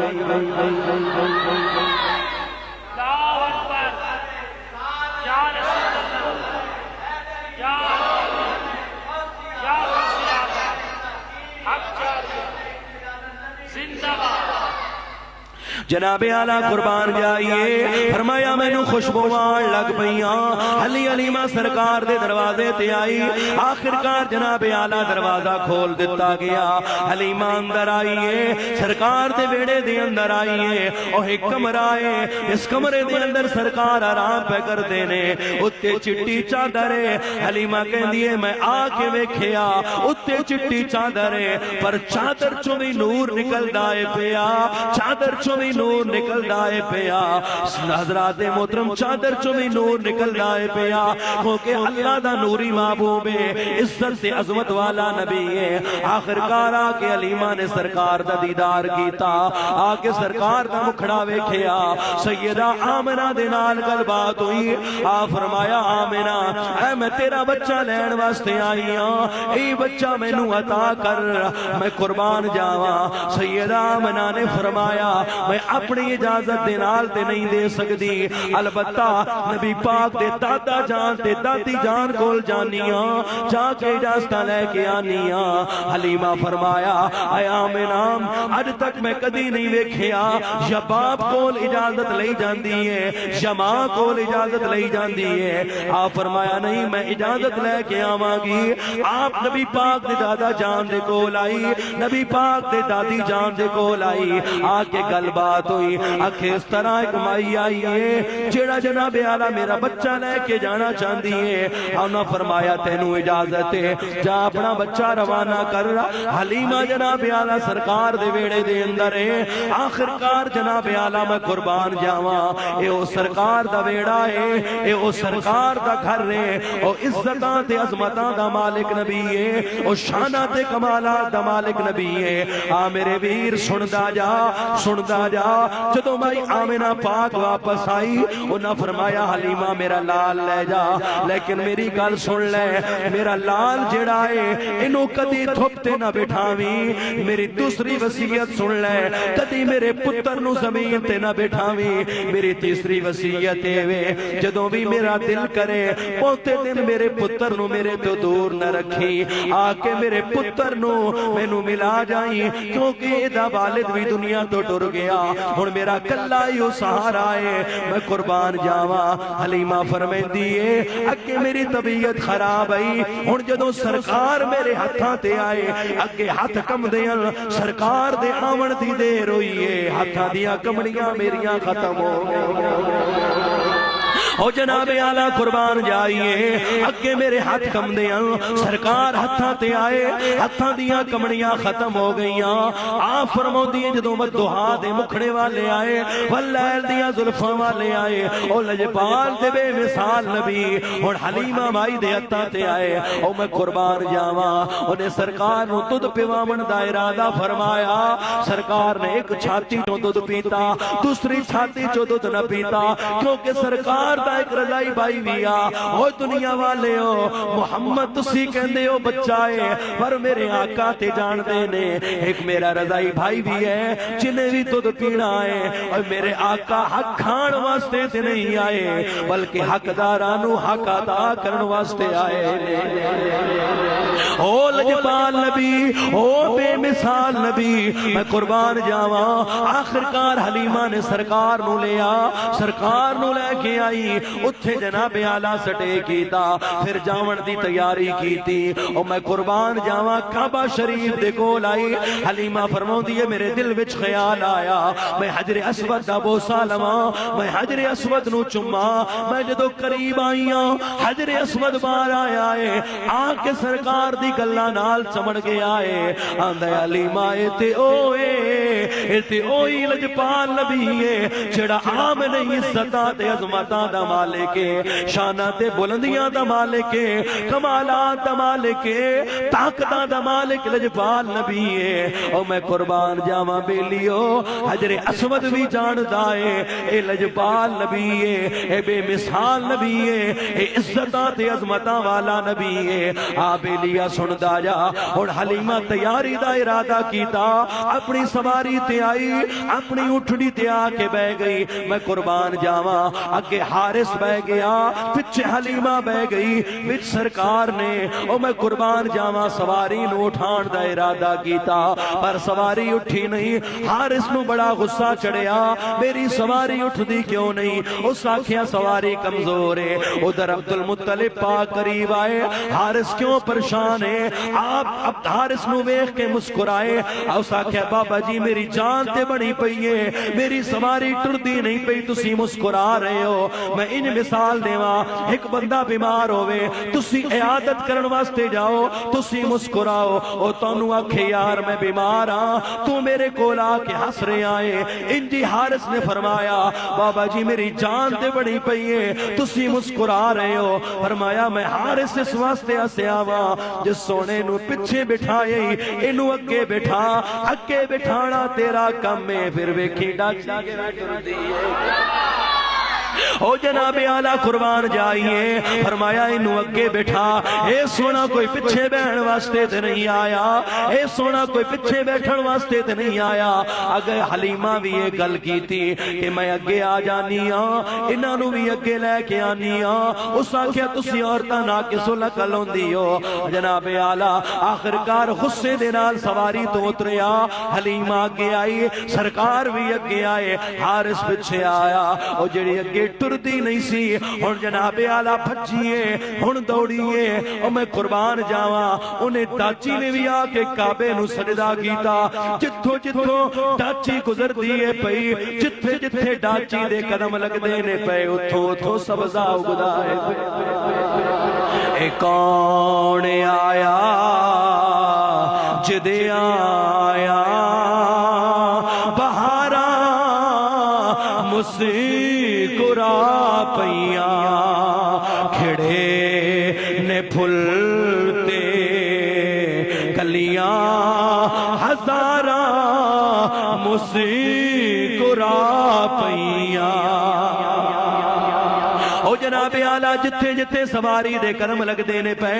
B: جناب آلہ قربان جائیے فرمایا مینوں خوشبوان لگ پیاں علی علیمہ سرکار دے دروازے تے آئی آخرکار جناب آلہ دروازہ کھول دیتا گیا حلیمہ اندر آئیے سرکار دے بیڑے دے اندر آئیے اور ایک کمرہ ہے اس کمرے دے اندر سرکار آرام پہ کر دینے اتے چٹی چادر ہے حلیمہ کہن دیئے میں آکے ویکھیا اتے چٹی چادر ہے پر چادر چو بھی نور نکل دائے پیا چادر چو بھی نور نکل دائے پیا حضرات محترم چادر چو بھی نور نکل دائے پیا کیونکہ اللہ دا نوری محبوب ہے عزت سے عظمت والا نبی ہے آخرکار آکے حلیمہ نے سرکار دا دیدار کیتا آکے سرکار دا مکھڑا ویکھیا سیدہ آمنہ دے نال گل بات ہوئی فرمایا آمنہ اے میں تیرا بچہ لین واسطے آئی ہاں اے بچہ میں نو عطا کر میں قربان جاواں سیدہ آمنہ نے فرمایا میں اپنی اجازت دے نال تے نہیں دے سکتی البتہ نبی پاک دے دادا جان تے دادی جان کول جانیاں جا کے اجازتہ لے کے آنیاں حلیمہ فرمایا اے آمنہ اج تک میں کدی نہیں ویکھیا یا باپ کول اجازت لئی جاندی ہے یا ماں کول اجازت لئی جاندی ہے آپ فرمایا نہیں میں اجازت لے کے آواں گی آپ نبی پاک دے دادا جان دے کول آئی نبی پاک دے دادی جان دے کول آئی آکے گل بات ہوئی آکھے اس طرح ایک مائی آئی ہے جیڑا جناب آلہ میرا بچہ لے کے جانا چاندی ہے انہاں فرمایا تینوں اجازت ہے جا اپنا بچہ روانہ کر حلیمہ جناب آلہ سرکار دے ویڑے دے اندر ہے آخرکار جناب آلہ میں قربان جاواں اے او سرکار دا ویڑا ہے اے او سرکار دا گھر ہے او عزتاں تے عظمتاں دا مالک نبی ہے او شاناں تے کمالات دا مالک نبی ہے آ میرے ویر سندا جا جدوں مائی آمنہ پاک واپس آئی انہاں فرمایا حلیمہ میرا لال لے جا لیکن میری گل سن لے میرا لال جڑا ہے انہوں کدی تھپتے نہ بٹھاویں میری دوسری وصیت سن لے کدی میرے پتر نو زمین تے نہ بٹھاویں میری تیسری وصیت ہے جدوں بھی میرا دل کرے پوتے دن میرے پتر نو میرے تو دور نہ رکھی آکے میرے پتر نو میں نو ملا جائیں کیونکہ ایدہ والد بھی دنیا تو ٹر گیا ہن میرا کلا ہی سہارا ہے میں قربان جاواں حلیمہ فرمائیں دیئے اگے میری طبیعت خراب آئی ہن جدوں سرکار میرے ہتھاں تے آئے اگے ہاتھ کم دیاں سرکار دے آون دی دیر ہوئی ہے ہتھاں دیاں کمڑیاں میریاں ختم ہو گئے او جناب آلہ قربان جائیے اگے میرے ہاتھ کم دیاں سرکار ہتھاں تے آئے ہتھاں دیاں کمڑیاں ختم ہو گئیاں آپ فرمو دیئے جدوں مدوہا دے مکھڑے والے آئے واللیل دیاں ظلفاں والے آئے او لجپال دے بے مثال نبی اور حلیمہ مائی دے ہتھاں تے آئے او میں قربان جاواں انہیں سرکار نو تُد پیوامن دا ارادہ فرمایا سرکار نے ایک چھاتی چوں دودھ پیتا دوسری چھاتی چوں دودھ نہ پیتا کیونکہ سرکار دا ایک رضائی بھائی ویا او دنیا والے ہو محمد تسی کہندے ہو بچہ ہے پر میرے آقا تے جان دینے ایک میرا رضائی بھائی بھی ہے جنہیں بھی دودھ پینا ہے اور میرے آقا حق کھان واسطے تے نہیں آئے بلکہ حق دارانو حق ادا کرن واسطے آئے او لجپال نبی او بے مثال نبی میں قربان جاواں آخرکار حلیمہ نے سرکار نو لیا سرکار نو لے کے آئی اتھے جناب آلہ سٹے کیتا پھر جاون دی تیاری کیتی او میں قربان جاواں کعبہ شریف دے کول آئی حلیمہ فرماؤں دیئے میرے دل وچ خیال آیا میں حجر اسود دا بوسا لواں میں حجر اسود نو چما میں جدو قریب آئیاں حجر اسود بار آیا ہے آکے سرکار دی گلہ نال چمڑ گیا ہے آندھے حلیمہ ایتے اوئی لجپال نبی ہے جڑا عام نہیں عزتاں تے عظمتاں دا مالک ہے شاناں تے بلندیاں دا مالک ہے کمالات دا مالک ہے طاقتاں دا مالک لجپال نبی ہے او میں قربان جاواں بیلیو حجر اسود بھی جاندا ہے اے لجپال نبی ہے اے بے مثال نبی ہے اے عزتاں تے عظمتاں والا نبی ہے آ بیلیا سندا جا اور حلیمہ تیاری دا ارادہ کیتا اپنی سواری تے آئی اپنی اٹھڑی تے آ کے بہ گئی میں قربان جاواں اگے ہار حارث بہ گیا پچھے حلیمہ بہ گئی وچ سرکار نے او میں قربان جاواں سواری نو اٹھان دا ارادہ کیتا پر سواری اٹھی نہیں حارث نو بڑا غصہ چڑھیا میری سواری اٹھ دی کیوں نہیں اس آکھیا سواری کمزور ہے ادھر عبد المطلب پاک قریب آئے حارث کیوں پریشان ہے آپ حارث نو ویکھ کے مسکرائے اس آکھیا بابا جی میری جان تے بڑی پئی ہے میری سواری ٹردی نہیں پئی تسی مسکرا رہے ہو میں ان مثال دیواں ایک بندہ بیمار ہوئے تسی عیادت کرن واسطے جاؤ تسی مسکراؤ او تانوں آکھے یار میں بیمار ہاں تو میرے کول آ کے ہس رہے آئے انجی حارث نے فرمایا بابا جی میری جان تے بڑی پئی ہے تسی مسکرا رہے ہو فرمایا میں حارث اس واسطے ہسیا وا جس سونے نو پیچھے بٹھائے اینو اگے بٹھانا تیرا کم ہے پھر ویکھی ڈاچی کے بیٹھ دی او جناب اعلیٰ قربان جائیے فرمایا انہوں اگے بٹھا اے سونا کوئی پچھے بیٹھن واسطے تے نہیں آیا اے سونا کوئی پچھے بیٹھن واسطے تے نہیں آیا اگر حلیمہ بھی یہ گل کی تھی کہ میں اگے آ جانی ہاں انہاں نو بھی اگے لے کے آنی ہاں اس آکھیا تسی عورتاں ناقص العقل ہوندی ہو جناب اعلیٰ آخرکار غصے دے نال سواری تو اتریا حلیمہ اگے آئی سرکار بھی اگے آئے حارث پچھے آیا او جڑی اگے ٹردی نہیں سی ہن جناب اعلیٰ بھجیے ہن دوڑیے او میں قربان جاواں انہیں ڈاچی نے بھی آ کے کعبے نو سجدہ کیتا جتھوں جتھوں ڈاچی گزر دیے پئی جتھے جتھے ڈاچی دے قدم لگ دینے پے اتھوں اتھوں سبزہ اگدا ہے اے کون آیا جدے آیا بہارا مسکرا پئیاں کھڑے نے پھلتے کلیاں ہزاراں مسکرا پئیاں او جناب اعلیٰ جتھے جتھے سواری دے قدم لگ دینے پے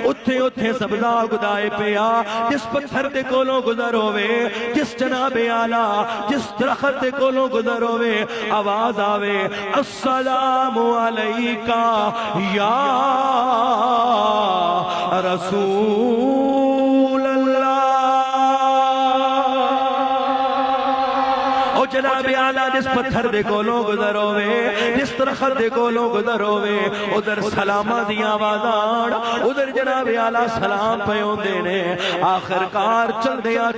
B: اتھے اتھے سبزہ اگدائے پیا جس پتھر دے کولوں گزر ہوئے جس جناب اعلیٰ جس درخت دے کولوں گزر ہوئے آواز آوے السلام علیکہ یا رسول اللہ او جناب اعلیٰ جس پتھر دے کولوں گزر ہوئے جس درخت دے کولوں گزر ہوئے ادھر سلامہ دیاں آوازاں ادھر جناب اعلیٰ سلام پیوں دینے آخرکار چل دیاں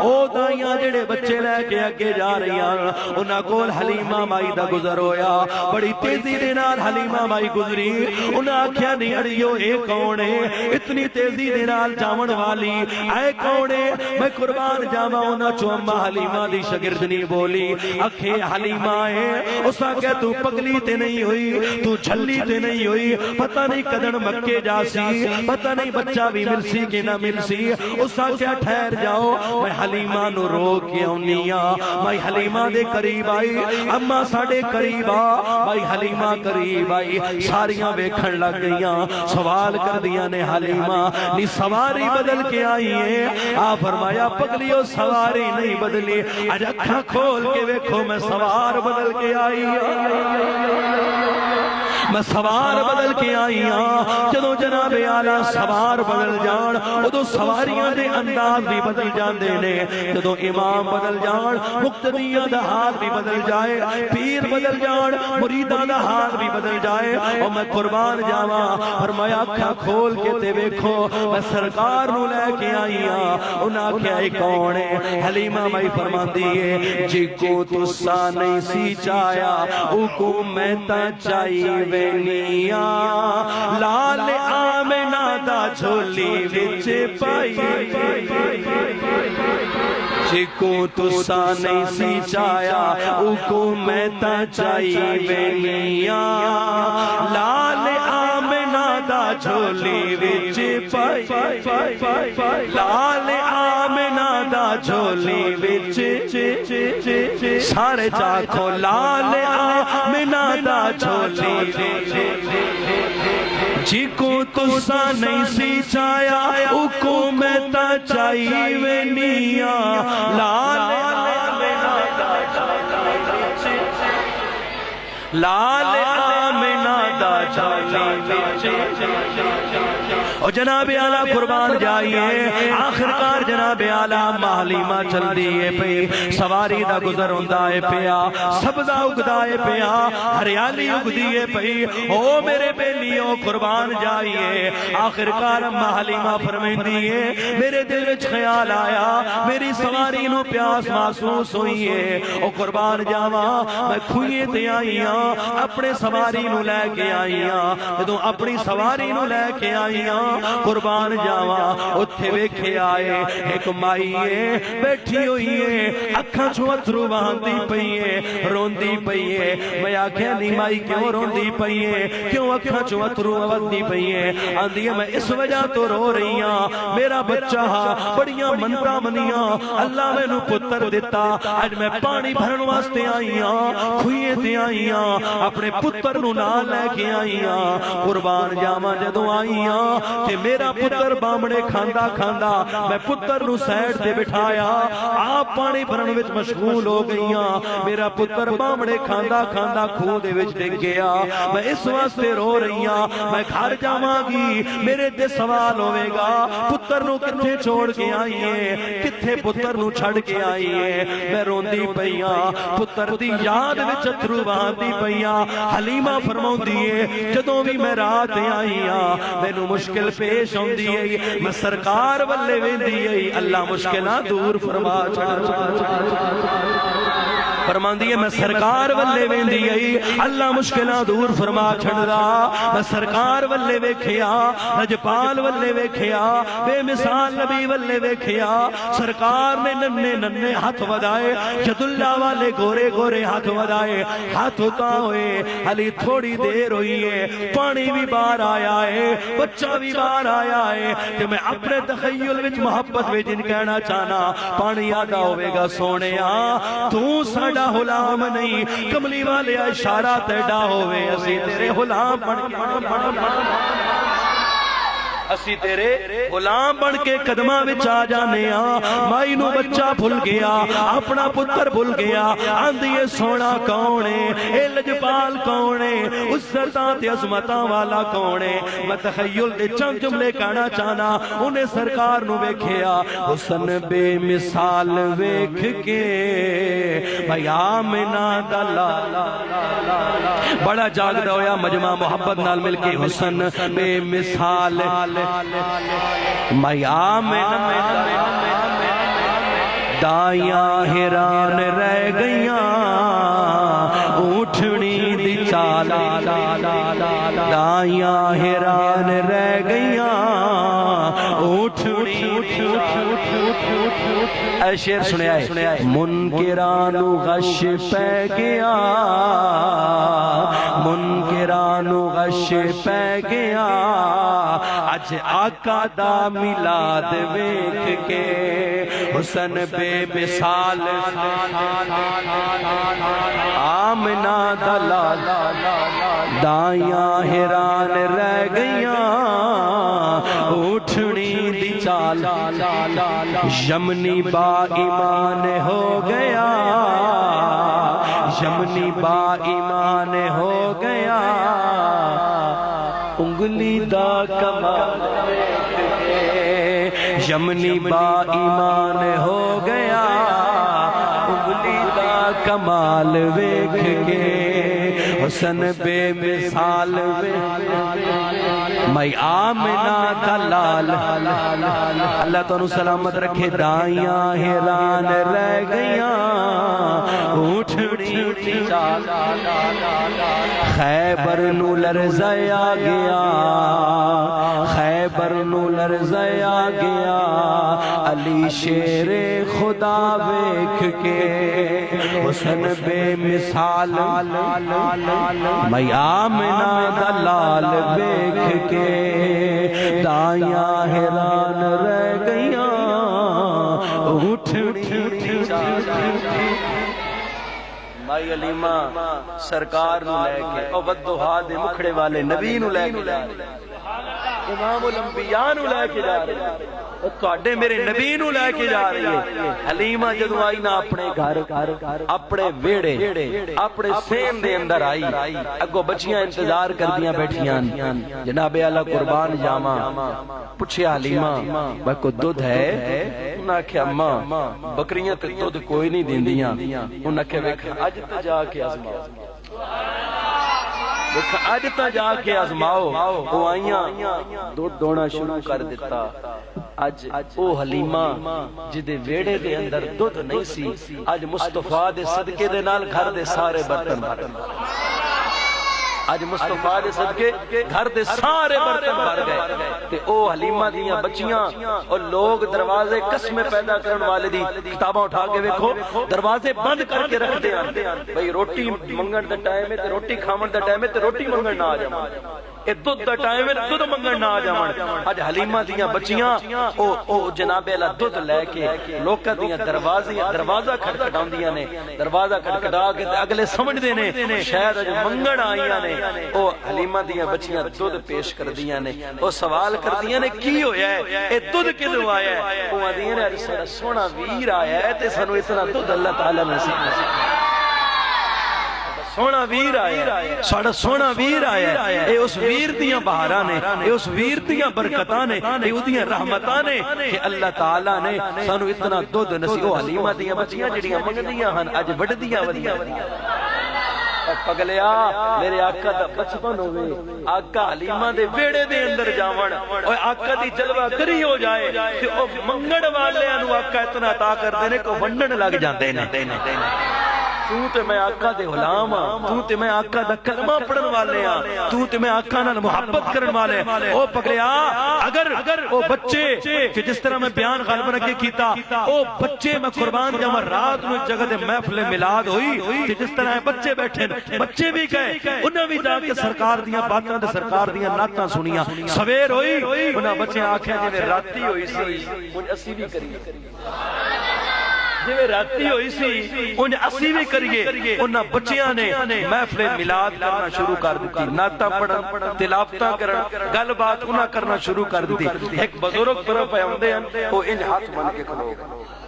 B: او دائیاں جڑے بچے لے کے اگے جا رہیاں انہاں کول حلیمہ مائی دا گزر ہویا بڑی تیزی دے نال حلیمہ مائی گزری انہاں آکھیا نہیں اڑیو اے کون ہے اتنی تیزی دے نال جاون والی اے کون ہے میں قربان جاواں انہاں چوں اماں حلیمہ دی شاگرد نہیں بولی اکھے حلیمہ ہے اس آگے تو پگلی تے نہیں ہوئی تو جھلی تے نہیں ہوئی پتہ نہیں کدن مکے جاسی پتہ نہیں بچہ بھی مل سی کہ نہ مل سی اس آگے ٹھہر جاؤ میں حلیمہ نو رو کے اونیاں میں حلیمہ دے قریب آئی اما ساڑے قریب آ میں حلیمہ قریب آئی ساریاں بیکھن لگ گئیاں سوال کر دیا نے حلیمہ نی سواری بدل کے آئی ہے آ فرمایا پگلیو سواری نہیں بدلی اج اکھاں کھول کے ویکھو میں سوار بدل کے آئی میں سوار بدل کے آئی ہاں جدو جناب اعلیٰ سوار بدل جان ادو سواریاں دے انداز بھی بدل جان دینے جدو امام بدل جان مقتدیاں دا حال بھی بدل جائے پیر بدل جان مریداں دا حال بھی بدل جائے اور میں قربان جاواں فرمایا اکھاں کھول کے تے ویکھو میں سرکار نو لے کے آئی ہاں انہاں کیا ہی کون ہے حلیمہ مائی فرماندی ہے جی کو تسا نہیں سی چایا او کو میں تا چائی وینیاں لال آمنہ دا جھولی وچ پائی جی کو تسا نہیں سی چایا او کو میں تا چائی وینیاں لال آمنہ دا جھولی وچ پائی لال آمنہ دا جھولی وچ سارے چاکھو لال آمنہ دا جھولی جی کو تسا نہیں سی چایا او کو میں تا چائی وینیاں لال آمنہ دا جھولی لال اور جناب اعلی قربان جائیے آخرکار جناب اعلی حلیمہ چل دیئے پئی سواری دا گزر ہوندا ہے پیا سبزہ اگدا ہے پیا ہریالی اگدیے پئی او میرے بیلیوں قربان جائیے آخرکار حلیمہ فرمیندی ہے میرے دل وچ خیال آیا میری سواری نو پیاس محسوس ہوئی ہے او قربان جاواں میں کھوئے تے آئیاں اپنے سواری نو لے کے آئیاں جدوں اپنی سواری نو لے کے آئیاں قربان جاواں اتھے ویکھے آئے ایک مائی ہے بیٹھی ہوئی ہے اکھاں چوں اتھرو بہاندی پئی ہے روندی پئی ہے میں آکھیا نہیں مائی کیوں روندی پئی ہے کیوں اکھاں چوں اتھرو بہاندی پئی ہے آندی ہے میں اس وجہ تو رو رہی ہاں میرا بچہ بڑیاں منتاں منیاں اللہ مینوں پتر دیتا اج میں پانی بھرن واسطے آئی ہاں کھوئے تے آئی ہاں اپنے پتر نو نال لے کے آئی ہاں قربان جاواں جدوں آئی ہاں کہ میرا پتر بامڑے کھاندا کھاندا میں پتر نو سائیڈ تے بٹھایا آپ پانی بھرن وچ مشغول ہو گئیاں میرا پتر بامڑے کھاندا کھاندا کھو دے وچ ڈگ گیا میں اس واسطے رو رہی ہاں میں گھر جاواں گی میرے تے سوال ہوے گا پتر نو کتھے چھوڑ کے آئی ہے کتھے پتر نو چھڑ کے آئی ہے میں روندی پئیاں پتر دی یاد وچ اتھرو بہاندی پئیاں حلیمہ فرماؤندی ہے جدوں بھی میں رات آئی ہاں مینوں مشکل پیش ہوندی ہے میں سرکار والے ویندی ہے اللہ مشکلاں دور فرما فرماندی ہے میں سرکار والے ویندی ہے اللہ مشکلاں دور فرما چھڑدا میں سرکار والے ویکھیا رجپال والے ویکھیا بے مثال نبی والے ویکھیا سرکار نے ننے ننے ہاتھ ودائے جد اللہ والے گورے گورے ہاتھ ودائے ہاتھ اتا ہوئے علی تھوڑی دیر ہوئی ہے پانی بھی باہر آیا ہے بچہ بھی باہر آیا ہے کہ میں اپنے تخیل وچ محبت وچ جن کہنا چاہنا پانی آدھا ہوئے گا سونے تو ساڑا غلام نہیں کملی والے اشارہ تیڑا ہوئے اسی تیرے غلام بن اسی تیرے غلام بن کے قدمہ وچ آ جانے مائی نو بچہ بھول گیا اپنا پتر بھول گیا آندھیے سونا کونے اے لجپال کونے عزتاں تے عظمتاں والا کونے میں تخیل دے چند جملے کہنا چاہنا انہیں سرکار نو ویکھیا حسن بے مثال ویکھ کے بھائی آمنہ دلالا بڑا جاگدہ ہویا مجمع محبت نال مل کے حسن بے مثال میاں میں دائیاں حیران رہ گئیاں اٹھنی دی چال دائیاں حیران رہ گئیاں اٹھنی اے شعر سنے آئے منکرانو غش پہ گیا منکرانو غش پہ گیا اج آقا دا میلاد ویکھ کے حسن بے مثال آمنہ دلال دائیاں حیران رہ گئیاں اٹھنی دی چال یمنی با ایمان ہو گیا یمنی با ایمان ہو گیا انگلی دا کمال یمنی با ایمان ہو گیا انگلی دا کمال ویکھ کے حسن بے مثال میں آمنہ دلال اللہ تو سلامت رکھے دائیاں حیران رہ گئیاں اٹھنی چال خیبر نو لرزیا گیا خیبر نو لرزیا گیا علی شیر خدا ویکھ کے حسن بے مثال میں آمنہ دلال ویکھ کے دائیاں حیران رہ گئیاں اٹھنی چال مائی علیمہ سرکار نو لے کے او ودھوہا دے مکھڑے والے نبی نو لے کے امام الانبیاء نو لے کے جا رہے
A: تواڈے میرے نبی نو لے کے جا رہی ہے۔ حلیمہ جدوں آئی نا اپنے گھر اپنے ویڑے اپنے سین دے اندر آئی، اگو بچیاں انتظار کردیاں بیٹھیاں، جناب اعلیٰ قربان جاواں پوچھیا حلیمہ بھائی کو دودھ ہے؟ انہاں آکھیا اماں بکریاں تے دودھ کوئی نہیں دیندیاں۔ انہاں آکھیا ویکھ اج تے جا کے آزماؤ، اج تا جا کے آزماؤ۔ وہ آئیاں دودھ دونا شروع کر دیتا۔ اج او حلیمہ جدے ویڑے دے اندر دودھ نہیں سی، اج مصطفیٰ دے صدقے دے نال گھر دے سارے برتن بھر گئے۔ اج مصطفیٰ دے صدقے گھر دے سارے برتن بھر گئے۔ تے او حلیمہ دیاں بچیاں اور لوگ دروازے قسمیں پیدا کرن والے دی کتاباں اٹھا کے ویکھو، دروازے بند کر کے رکھ دے بھئی روٹی منگن دا ٹائم ہے تے روٹی کھاون دا ٹائم ہے تے روٹی منگن نہ آ جاون، اے دودھ دا ٹائم ہے دودھ منگن نہ آ جاون۔ اج حلیمہ دیاں بچیاں او جناب اعلیٰ دودھ لے کے لوکاں دیاں دروازہ کھٹکھٹاندیاں نے، دروازہ کھٹکھٹا کے اگلے سمجھدے نے شاید اج منگن آئیاں نے۔ او حلیمہ دیاں بچیاں دودھ پیش کردیاں نے، او سوال کردیاں نے کی ہویا ہے، اے دودھ کدوں آیا ہے؟ او آندیاں نے ساڈا سونا ویر آیا ہے تے سانو اتنا دودھ اللہ تعالی نے نصیب کیتا۔ سونا ویر آیا ہے، ساڈا سونا ویر آیا ہے، اے اس ویر دیاں بہاراں نے، اے اس ویر دیاں برکتاں نے، اے اودیاں رحمتاں نے کہ اللہ تعالی نے سانو اتنا دودھ نصیب۔ او حلیمہ دیاں بچیاں جڑیاں منگدیاں ہن اج وڈدیاں ودیاں پگلیا میرے آقا دا بچپن ہوئے، آقا حلیمہ دے ویڑے دے اندر جاون اور آقا دی جلوہ کری ہو جائے کہ او منگڑ والے انو آقا اتنا عطا کر دینے کو ونڈن لگ جاندے نے۔ تو تے میں آقا دے غلام ہاں، تو تے میں آقا دا کلمہ پڑھن والے ہاں، تو تے میں آقا نال محبت کرن والے۔ او پگلیا اگر او بچے کہ جس طرح میں بیان غالباً اگے کیتا، او بچے میں قربان جاواں رات نو جگہ تے محفل میلاد ہوئی کہ جس طرح بچے بیٹھے بچے بھی گئے، انہاں بھی جا کے سرکار دیاں باتاں تے سرکار دیاں نعتاں سنیاں۔ سویر ہوئی انہاں بچے آکھیا جویں راتی ہوئی سی ہن اسی بھی کریے، جویں راتی ہوئی سی ان اسی بھی کریے۔ انہاں بچیاں نے محفل میلاد کرنا شروع کر دیتی، نعتاں پڑھن تلاوتاں کرن گل بات انہاں کرنا شروع کر دیتی۔ ایک بزرگ طرف آوندے ہیں او ان ہاتھ بن کے کھلو گئے،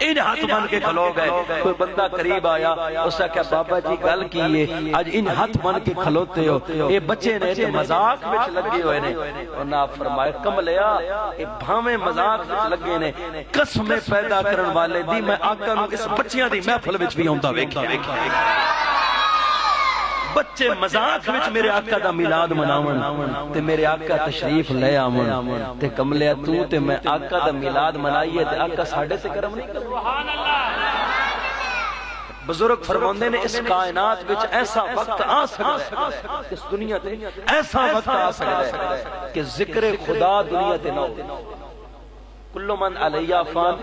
A: ان ہاتھ بن کے کھلو گئے۔ کوئی بندہ قریب آیا، اس نے کہا بابا جی گل کیے اج ان ہاتھ بن کے کھلوتے ہو، اے بچے نے تے مذاق وچ لگے ہوئے نے۔ انہاں فرمایا کملیا اے بھاویں مذاق وچ لگے نے، قسمیں پیدا کرن والے دی میں آقا نو اس بچیاں دی محفل وچ بھی آوندا ویکھیا۔ بچے مذاق وچ میرے آقا دا میلاد مناون تے میرے آقا تشریف لے آون تے کملیا تو تے میں آقا دا میلاد منائیے تے آقا ساڈے تے کرم نہیں کردا۔ سبحان اللہ۔ بزرگ فرماندے نے اس کائنات وچ ایسا وقت آ سکدا ہے، اس دنیا تے ایسا وقت آ سکدا ہے کہ ذکر خدا دنیا تے نہ ہو۔ کل من علیہ فان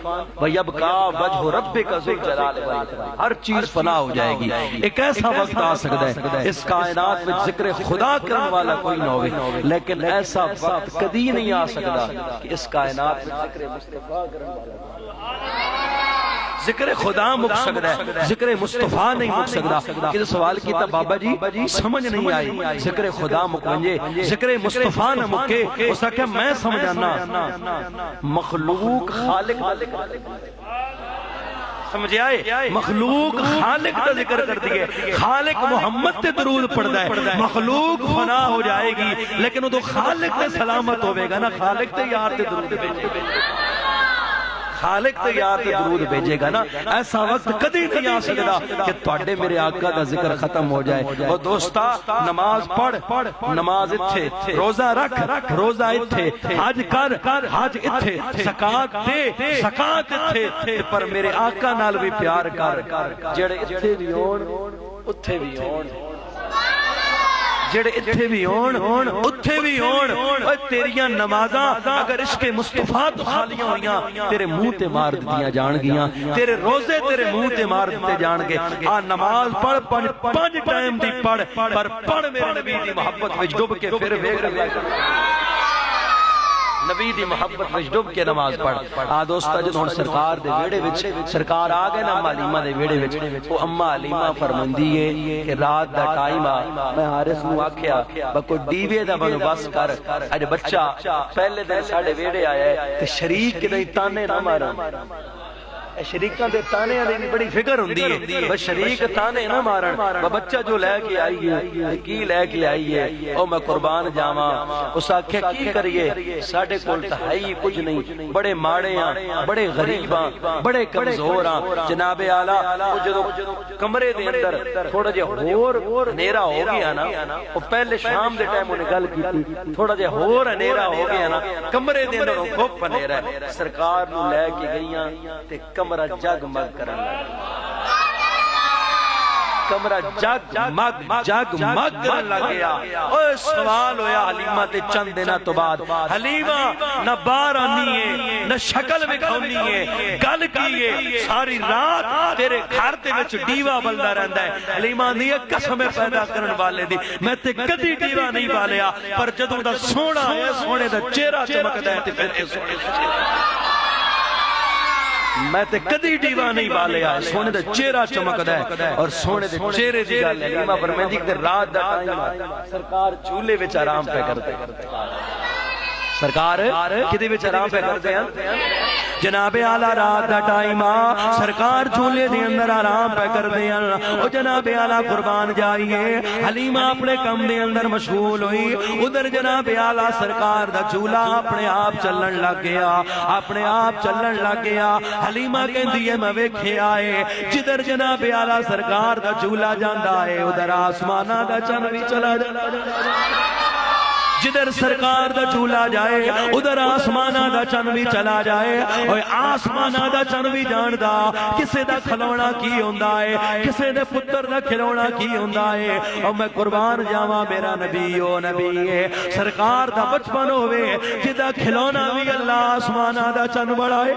A: ویبقا وجہ ربک ذو الجلال والاکرام، ہر چیز فنا ہو جائے گی۔ ایک ایسا وقت آ سکتا ہے اس کائنات میں ذکر خدا کرنے والا کوئی نہ ہوئے، لیکن ایسا وقت کدی نہیں آ سکتا کہ اس کائنات میں ذکر مصطفیٰ کرنے والا ذکر خدا مک سکتا ہے، ذکر مصطفیٰ نہیں مک سکتا۔ کہ سوال کیتا بابا جی سمجھ نہیں آئی، ذکر خدا مک ونجے ذکر مصطفیٰ نہ مکے۔ اس نے کہا میں سمجھانا مخلوق خالق سمجھے آئے، مخلوق خالق کا ذکر کر دیئے، خالق محمد تے درود پڑھتا ہے، مخلوق فنا ہو جائے گی لیکن وہ تو خالق تے سلامت ہوئے گا نا، خالق تے یار تے درود بھیجے گا، خالق تے یار تے درود بھیجے گا نا۔ ایسا وقت کدی نہیں آ سکتا کہ تواڈے میرے آقا دا ذکر ختم ہو جائے۔ اور دوستا نماز پڑھ، نماز اتھے، روزہ رکھ، روزہ اتھے، حج کر، حج اتھے، زکات دے، زکات اتھے، پر میرے آقا نال بھی پیار کر، جڑے اتھے بھی ہون اتھے بھی ہون، جڑے اتھے بھی ہون اتھے بھی ہون۔ اور تیریاں نمازاں اگر عشق مصطفیٰ تو خالیاں ہویاں تیرے منہ تے مار دتیاں جان گیاں، تیرے روزے تیرے منہ تے مار دتے جان گے۔ آ نماز پڑھ پانچ ٹائم دی پڑھ، پر پڑھ میرے نبی دی محبت وچ ڈب کے پھر ویکھ نبی دی محبت وچ ڈب کے نماز پڑھ آ دوستا جدوں ہن سرکار دے ویڑے وچ سرکار آ گئے نا اما حلیمہ دے ویڑے وچ او اما حلیمہ فرماندی ہے کہ رات دا ٹائم آ میں حارث نوں آکھیا بکو ڈیوے دا بندوبست کر اج بچہ پہلے دن ساڈے ویڑے آیا ہے تے شریک کدی تانے نہ مارن شریکاں دے تانے دی بڑی فکر ہوندی ہے بس شریک تانے نہ مارن بچہ جو لے کے آئی ہے کی لے کے آئی ہے او میں قربان جاواں اس آکھیا کی کریے ساڈے کول تے ہے ہی کچھ نہیں بڑے ماڑے ہاں بڑے غریب ہاں بڑے کمزور ہاں جناب اعلی او جدوں کمرے دے اندر تھوڑا جہا ہور ہنیرا ہو گیا نا او پہلے شام دے ٹائم انہیں گل کیتی تھوڑا جہا ہور ہنیرا ہو گیا نا کمرے دے اندر گھپ ہنیرا ہے سرکار نوں لے کے گئیاں تے کمرہ جگ مگ کرن لگا کمرہ جگ مگ کرن لگ گیا اوے سوال ہویا حلیمہ تے چند دنوں تو بعد حلیمہ نہ باہر آنی ہے نہ شکل وکھاونی ہے گل کی ہے ساری رات تیرے گھر تے وچ ڈیوا بلدا رہندا ہے حلیمہ دی قسم پیدا کرن والے دی میں تے کدی ڈیوا نہیں بالیا پر جدوں دا سونا ہے سونے دا چہرہ چمکدا ہے تے پھر میں تے کدی ڈیوا نہیں بالیا سونے دا چہرہ چمکدا ہے اور سونے دے چہرے دی گل حلیمہ فرماندی کہ رات دا ٹائم سرکار جھولے وچ آرام پہ کرتے سرکار کدے وچ آرام پہ کرتے ہیں جناب اعلی رات دا ٹائم آ سرکار جھولے دے اندر آرام پہ کرتے ہیں او جناب اعلی قربان جائیے حلیمہ اپنے کم دے اندر مشغول ہوئی ادھر جناب اعلی سرکار دا جھولا اپنے آپ چلن لگ گیا اپنے آپ چلن لگ گیا حلیمہ کہندی ہے میں ویکھیا اے جدھر جناب اعلی سرکار دا جھولا جاندا ہے ادھر آسماناں دا چن وی چلا جاندا جدھر سرکار دا جھولا جائے ادھر آسمانہ دا چن بھی چلا جائے اور آسمانہ دا چن بھی جاندا کسے دا کھلونا کی ہوندا ہے کسے دے پتر دا کھلونا کی ہوندا ہے اور میں قربان جاواں میرا نبی او نبی ہے سرکار دا بچپن ہوئے جدا کھلونا بھی اللہ آسمانہ دا چن بڑھائے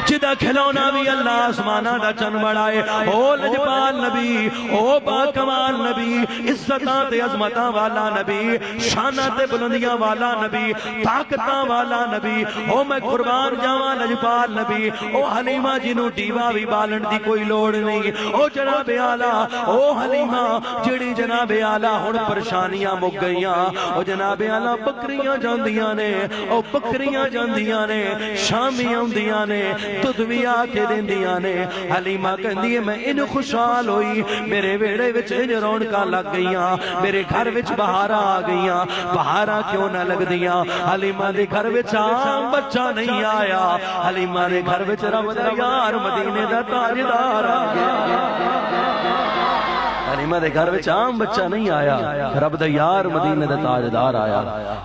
A: جدا کھلونا بھی اللہ آسمانہ دا چن بڑھائے او لجپال نبی او با کمال نبی عزتاں تے عظمتاں والا نبی شانہ تے بلندیاں والا نبی طاقتاں والا نبی او میں قربان جاواں لجپال نبی او حلیمہ جنوں ڈیوا بھی بالن دی کوئی لوڑ نہیں او جناب اعلی او حلیمہ جڑی جناب اعلی ہن پریشانیاں مک گئیاں او جناب اعلی بکریاں جاندیاں نے او بکریاں جاندیاں نے شامی آندیاں نے دودھ وی آ کے دیندیاں نے حلیمہ کہندی ہے میں ان خوشحال ہوئی میرے ویڑے وچ ان رونقاں لگ گئیاں میرے گھر وچ بہاراں آ گئی بہاراں کیوں نہ لگ دیاں حلیمہ دے گھر وچ عام بچہ نہیں آیا حلیمہ دے گھر وچ رب دا یار مدینے دا تاجدار آ گیا حلیمہ دے گھر وچ عام بچہ نہیں آیا رب دا یار مدینے دا تاجدار آیا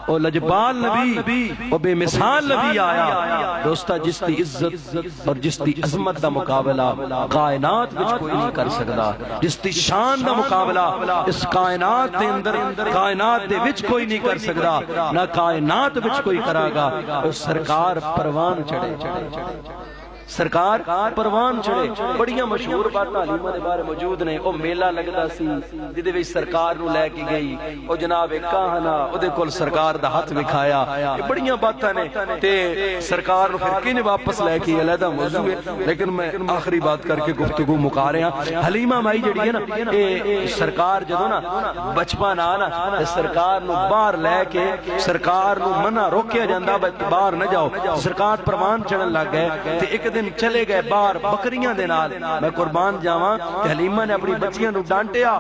A: او لجپال نبی او بے مثال نبی آیا دوستا جس دی عزت اور جس دی عظمت دا مقابلہ کائنات وچ کوئی نہیں کر سکدا جس دی شان دا مقابلہ اس کائنات دے اندر کائنات دے وچ کوئی نہیں کر سکدا نہ کائنات وچ کوئی کرا گا سرکار پروان چڑھے سرکار پروان چڑھے بڑیاں مشہور باتاں حلیمہ دے بارے موجود نے او میلہ لگدا سی جدے وچ سرکار نو لے کے گئی او جناب کہانا او دے کول سرکار دا ہاتھ وکھایا بڑیاں باتاں نے تے سرکار نو پھر کنے واپس لے کے علیحدہ موضوع ہے لیکن میں آخری بات کر کے گفتگو مکا رہا حلیمہ مائی جڑی ہے نا اے سرکار جدوں نا بچپن آ نا تے سرکار نو باہر لے کے سرکار نو منع روکیا جاندا باہر نہ جاؤ سرکار پروان چڑھن لگ گئے تے ایک چلے گئے باہر بکریاں دے نال میں قربان جاواں کہ حلیمہ نے اپنی بچیاں نو ڈانٹیا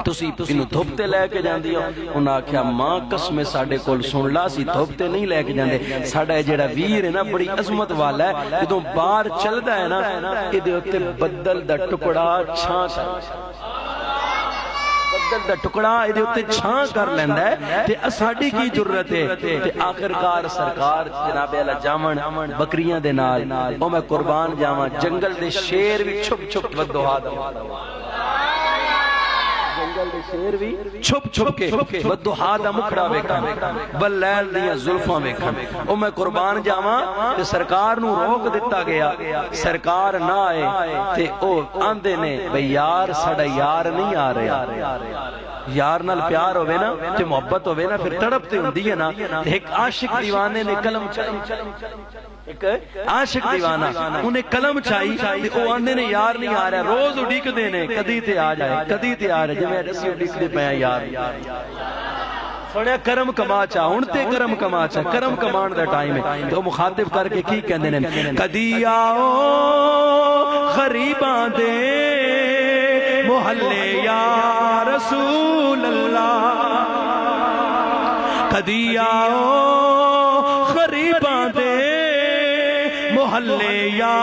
A: تسی اینو دھوپتے لے کے جاندی ہو انہاں آکھیا ماں قسم ساڈے کول سن لا سی دھوپتے نہیں لے کے جاندے ساڈا جیڑا ویر ہے نا بڑی عظمت والا ہے جدوں باہر چلدا ہے نا ایدے اوتے بدل دا ٹکڑا چھاں بدل دا ٹکڑا ایدے اوتے چھاں کر لیندا ہے تے ساڈی کی ضرورت ہے تے آخرکار سرکار جناب اعلی جاون بکریاں دے نال او میں قربان جاواں جنگل دے شیر وی چھپ چھپ بدوہا دا جنگل دے شیر وی چھپ چھپ کے بدوہا دا مکھڑا ویکھن بلیل دیاں زلفاں ویکھن او میں قربان جاواں تے سرکار نو روک دتا گیا سرکار نہ آئے تے او آندے نے بھئی یار ساڈا یار نہیں آ رہا یار نال پیار ہوئے نا تے محبت ہوئے نا پھر تڑپ تے ہوندی ہے نا. ایک عاشق دیوانے نے قلم چاہی, ایک عاشق دیوانہ انہیں قلم چاہی تے او آندے نے یار نہیں آ رہا, روز اڈیک دے نے کدی تے آ جائے کدی تے آ رہا, جی میں رسی اڈیک دے پیا یار. سوڑیا کرم کما چاہ ہن تے کرم کما چاہ, کرم کمان دا ٹائم ہے. تو مخاطب کر کے کی کہندے نے, کدی آؤ غریباں دے محلے یا رسول اللہ, کدی آؤ غریباں دے محلے یا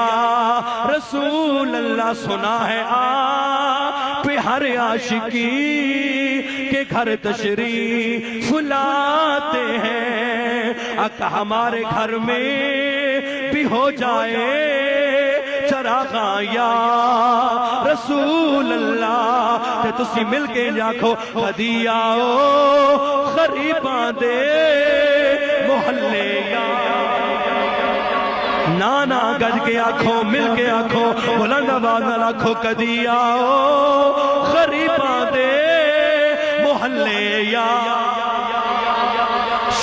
A: رسول اللہ. سنا ہے آپ ہر عاشقی کے گھر تشریف لاتے ہیں, اکا ہمارے گھر میں بھی ہو جائے چراغاں یا رسول اللہ. تے تسی مل کے آکھو کدی آؤ غریباں دے محلے یا, نانا گج کے آنکھوں مل کے آنکھوں بلند آواز نہ آنکھوں کدی آؤ غریباں دے محلے یا.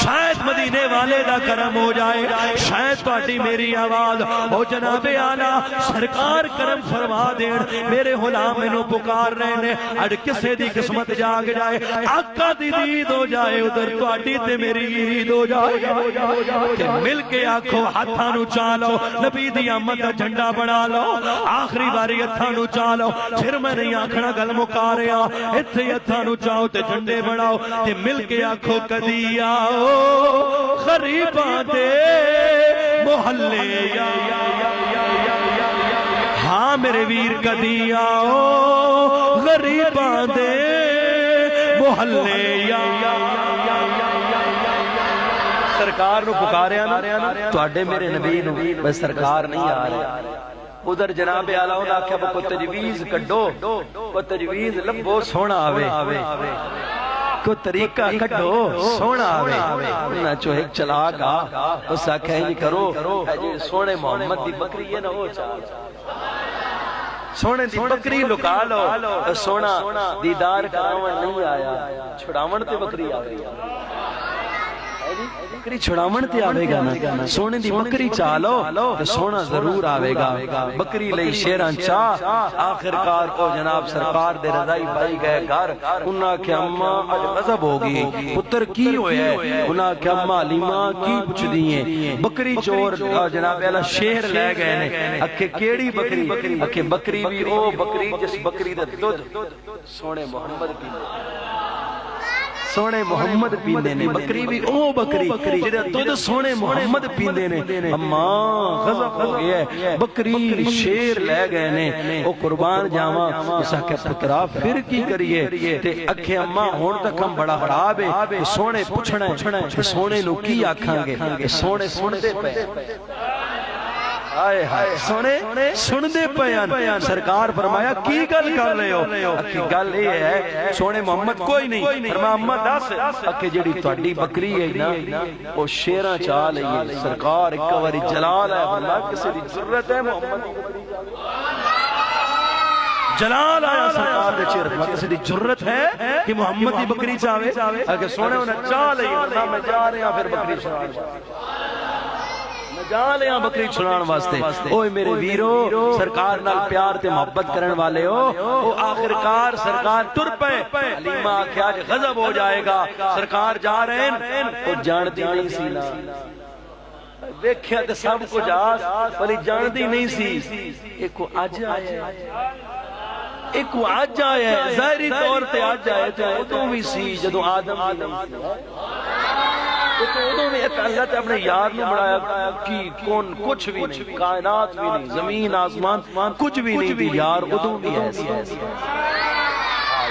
A: شاید مدینے والے دا کرم ہو جائے, شاید تہاڈی میری آواز او جناب اعلیٰ سرکار کرم فرما دین. میرے غلام مینوں پکار رہے نے, اڑ کسے دی قسمت جاگ جائے, آقا دی دید ہو جائے, ادھر تہاڈی تے میری عید ہو جائے. تے مل کے آکھو ہتھاں نو چالو, نبی دی آمد دا جھنڈا بنا لو, آخری باری ہتھاں نو چالو. پھر میں نہیں آکھنا گل مکا رہا, ایتھے ہتھاں نو چاہو تے جھنڈے بناؤ. تے مل کے آکھو کدی آؤ غریباں دے محلے یا. ہاں میرے ویر کدی آؤ غریباں دے محلے یا. سرکار نو پکاریا نا, تواڈے میرے نبی نو بس سرکار نہیں آ رہے. ادھر جناب اعلیٰ نے آکھیا کوئی تجویز کڈو, کوئی تجویز لبو سونا آوے, کو طریقہ کڈو سونا آوے. نہ چو ایک چلا گا اس آکھا ہی کرو سونے محمد دی بکری ہے نا وہ چاہ, سونے دی بکری لکا لو. سونا دیدار کراون نہیں آیا, چھڑاون تے بکری آوے, بکری چھڑاون تے آوے گا نا. سونے دی بکری چالو سونا ضرور آوے گا. بکری لئی شیران چاہ, آخرکار او جناب سرکار دے رضائی بھائی گئے گھر. انہاں کہ اماں اج غضب ہوگی, پتر کی ہوئے ہے؟ انہاں کہ اماں علیمہ کی پوچھ دیئے. بکری چور جناب اعلیٰ شیر لے گئے نے, اکھے کیڑی بکری؟ اکھے بکری بھی او بکری جس بکری دا دودھ سونے محمد کی, سونے محمد پیندے نے. بکری بھی او بکری جدے دودھ سونے محمد پیندے نے. اماں غضب ہو گیا ہے, بکری شیر لے گئے نے, او قربان جاواں. اس آکھے پترا پھر کی کریے؟ تے اکھے اماں ہون تک ہم بڑا خراب ہے, سونے پوچھنا ہے سونے نو کی آکھاں گے؟ سونے سندے پے, آئے ہائے سونے سندے پیان. سرکار فرمایا کی گل کر رہے ہو؟ اکی گل یہ ہے سونے محمد کوئی نہیں. فرمایا اماں دس, اکی جڑی تہاڈی بکری ہے نا وہ شیراں چاہ لئیے. سرکار ایک واری جلال ہے, فرمایا کسی دی ضرورت ہے محمد دی بکری جلال آیا سرکار دے چہرے پر, کسی دی ضرورت ہے کہ محمد دی بکری چاہے؟ اگر سونے انہیں چاہ لئیے. فرمایا میں جا رہے ہیں پھر بکری چاہے, جا لے بکری چھڑان واسطے. اوہ میرے ویرو, سرکار نال پیار تے محبت کرن والے ہو, او آخرکار سرکار ٹر پے. علیمہ آکھیا کہ غضب ہو جائے گا, سرکار جا رہے ہیں. او جانتی نہیں سی نا, دیکھیا تے سب کو جاس ولی جانتی نہیں سی. ایک کو آج آیا ہے, ایک کو آج آیا ہے, ظاہری طور تے آج آیا ہے. تو بھی سی جدو آدم بھی نہیں سی, تو ادھوں میں اللہ تے اپنے یار نے بڑھایا کی کون کچھ بھی نہیں, کائنات بھی نہیں, زمین آسمان کچھ بھی نہیں تھی. یار ادھوں بھی ایسی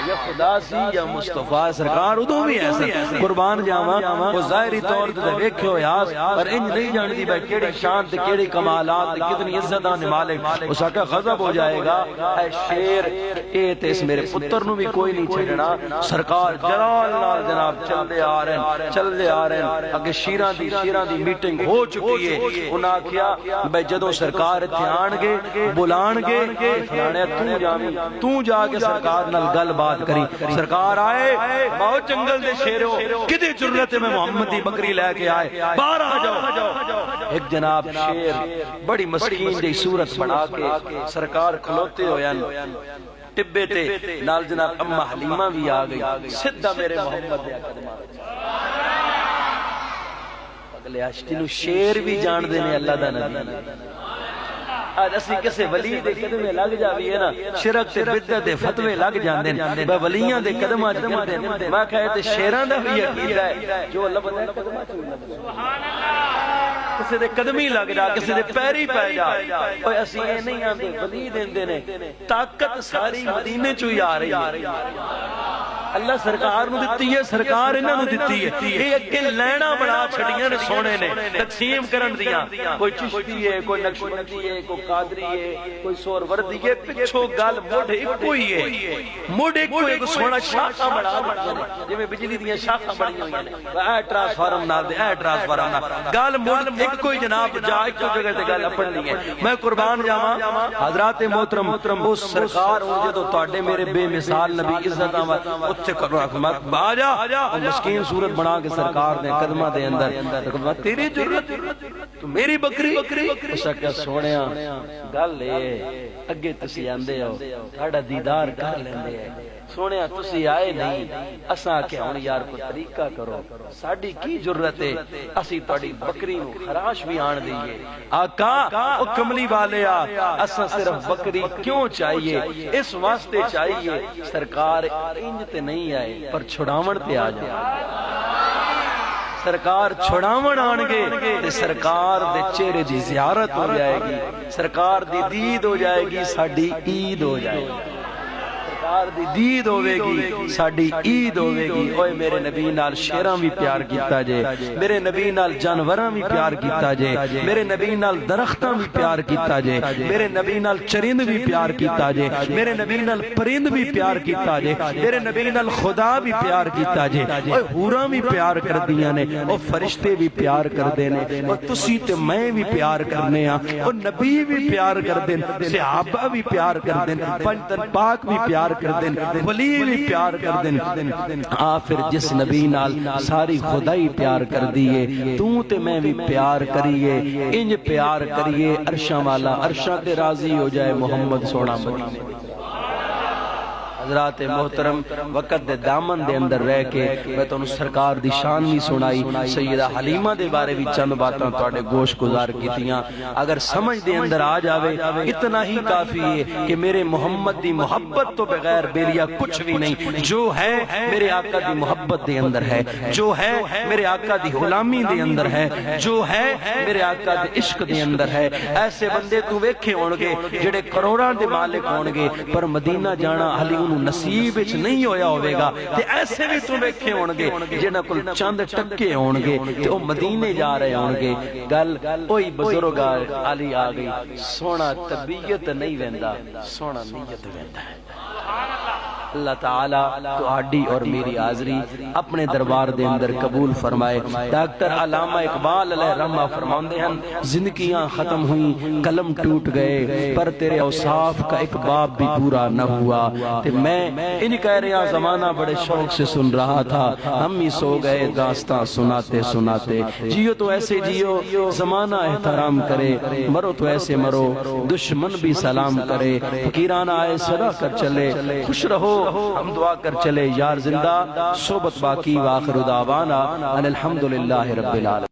A: یا خدا سی یا مصطفیٰ سرکار ادھوں بھی ایسا. قربان جاواں وہ ظاہری طور تے ویکھے ہو یاس, پر انج نہیں جانتی بھائی کیڑی شان تے کیڑی کمالات تے کتنی عزتاں نے مالک. اس آکھا غضب ہو جائے گا, اے شیر اے تے اس میرے پتر نو بھی کوئی نہیں چھڑنا. سرکار جلال نال جناب چلدے آ رہے ہیں. اگے شیراں دی میٹنگ ہو چکی ہے. انہاں آکھیا بھائی جدوں سرکار ایتھے آن گے بلان گے, فلانے تو جا کے سرکار نال گل بات
B: کری سرکار آئے بہت جنگل دے شیرو کدی جرت میں محمد دی بکری لے کے آئے باہر آ جاؤ ایک جناب شیر بڑی مسکین دی صورت بنا کے سرکار کھلوتے ہوئے ٹبے تے نال جناب اماں حلیمہ بھی آ گئی سدھا میرے محمد دے قدماں اگلے اشتی نو شیر بھی جان دینے اللہ دا نبی آج اسی کسے ولی دے قدمے لگ جاوی ہے نا شرک تے بدعت دے فتوے لگ جاندے ہیں بے ولیاں دے قدماں چ کردے ہیں میں کہے تے شیراں دا بھی عقیدہ ہے جو اللہ بندے قدماں چ سبحان اللہ کسے دے قدمی لگ جا کسے دے پیری پے جا اوے اسی اے نہیں آندے ولی دیندے نے طاقت ساری مدینے چوں ہی آ رہی ہے اللہ سرکار نو دتی ہے سرکار انہاں نو دتی ہے اے اگے لینا بڑا چھڑیاں نے سونے نے تقسیم کرن دیاں کوئی چشتی ہے کوئی نقشبندی ہے کوئی قادری ہے کوئی سور وردی ہے پچھو گل موڑے ایکو ہی ہے موڑے ایکو ایک سونا شاخاں بڑا دیاں نے جویں بجلی دیاں شاخاں بڑی ہوئیاں نے اے ٹرانسفارم نال دے اے ٹرانسفارم نال گل موڑ ایکو ہی جناب جا ایکو جگہ تے گل اپنی ہے میں قربان جاواں حضرات محترم او سرکار او جدوں تواڈے میرے بے مثال نبی عزت آمد سے کرو حکمت باجا مسکین صورت بنا کے سرکار نے قدمہ دے اندر تیری جرت تو میری بکری اسا کیا سونیا گل اے اگے تسی آندے ہو ساڈا دیدار کر لیندے ہیں سونیا تسی آئے نہیں اساں کہ ہن یار کو طریقہ کرو ساڈی کی جرت ہے اسی تہاڈی بکری نو خراش بھی آن دئیے آقا او کملی والے اساں صرف بکری کیوں چاہیے اس واسطے چاہیے سرکار انج تے نہیں آئے پر چھڑاون تے آ جائے سرکار چھڑاون آن گے تے سرکار دے چہرے دی زیارت ہو جائے گی سرکار دی دید ہو جائے گی ساڈی عید ہو جائے گی سرکار دی دید ہوے گی ساڈی عید ہوے گی اوے میرے نبی نال شیراں بھی پیار کیتا جے میرے نبی نال جانوراں بھی پیار کیتا جے میرے نبی نال درختاں بھی پیار کیتا جے میرے نبی نال چرند بھی پیار کیتا جے میرے نبی نال پرند بھی پیار کیتا جے میرے نبی نال خدا بھی پیار کیتا جے اوے حوراں بھی پیار کردیاں نے او فرشتے بھی پیار کردے نے او تسی تے میں بھی پیار کرنے ہاں او نبی بھی پیار کردے نے صحابہ بھی پیار کردے نے پنجتن پاک بھی پیار کردن ولی بھی پیار کردن پھر جس نبی نال ساری خدائی پیار کر دیئے تو تے میں بھی پیار کریے انج پیار کریے عرشاں والا عرشاں تے راضی ہو جائے محمد سونا مدینے حضرات محترم وقت دے دامن دے اندر رہ کے میں تو سرکار دی شان بھی سنائی سیدہ حلیمہ دے بارے بھی چند باتاں توڑے گوش گزار کیتیاں اگر سمجھ دے اندر آ جاوے اتنا ہی کافی ہے کہ میرے محمد دی محبت تو بغیر بیلیا کچھ بھی نہیں جو ہے میرے آقا دی محبت دے اندر ہے جو ہے میرے آقا دی غلامی دے اندر ہے جو ہے میرے آقا دے عشق دے اندر ہے ایسے بندے تو ویکھے ہونگے جڑے کروڑاں دے مالک ہونگے پر مدینہ جانا حلیمہ نصیب وچ نہیں ہویا ہوئے گا تے ایسے بھی تو بیٹھے ہونگے جنہاں کل چند ٹکے ہونگے تے او مدینے جا رہے ہونگے گل کوئی بزرگ علی آ گئی سونا طبیعت نہیں ویندا سونا نیت ویندا ہے اللہ تعالی تو آڈی اور میری حاضری اپنے دربار دے اندر قبول فرمائے ڈاکٹر علامہ اقبال علیہ رحمہ فرماندے ہیں زندگیاں ختم ہوئیں قلم ٹوٹ گئے پر تیرے اوصاف کا ایک باب بھی پورا نہ ہوا تے میں ان کہہ رہا زمانہ بڑے شوق سے سن رہا تھا ہم ہی سو گئے داستان سناتے سناتے جیو تو ایسے جیو زمانہ احترام کرے مرو تو ایسے مرو دشمن بھی سلام کرے فقیرانہ آئے صدا کر چلے خوش رہو ہم دعا کر چلے یار زندہ صحبت باقی وآخر دعوانا ان الحمدللہ رب العالمین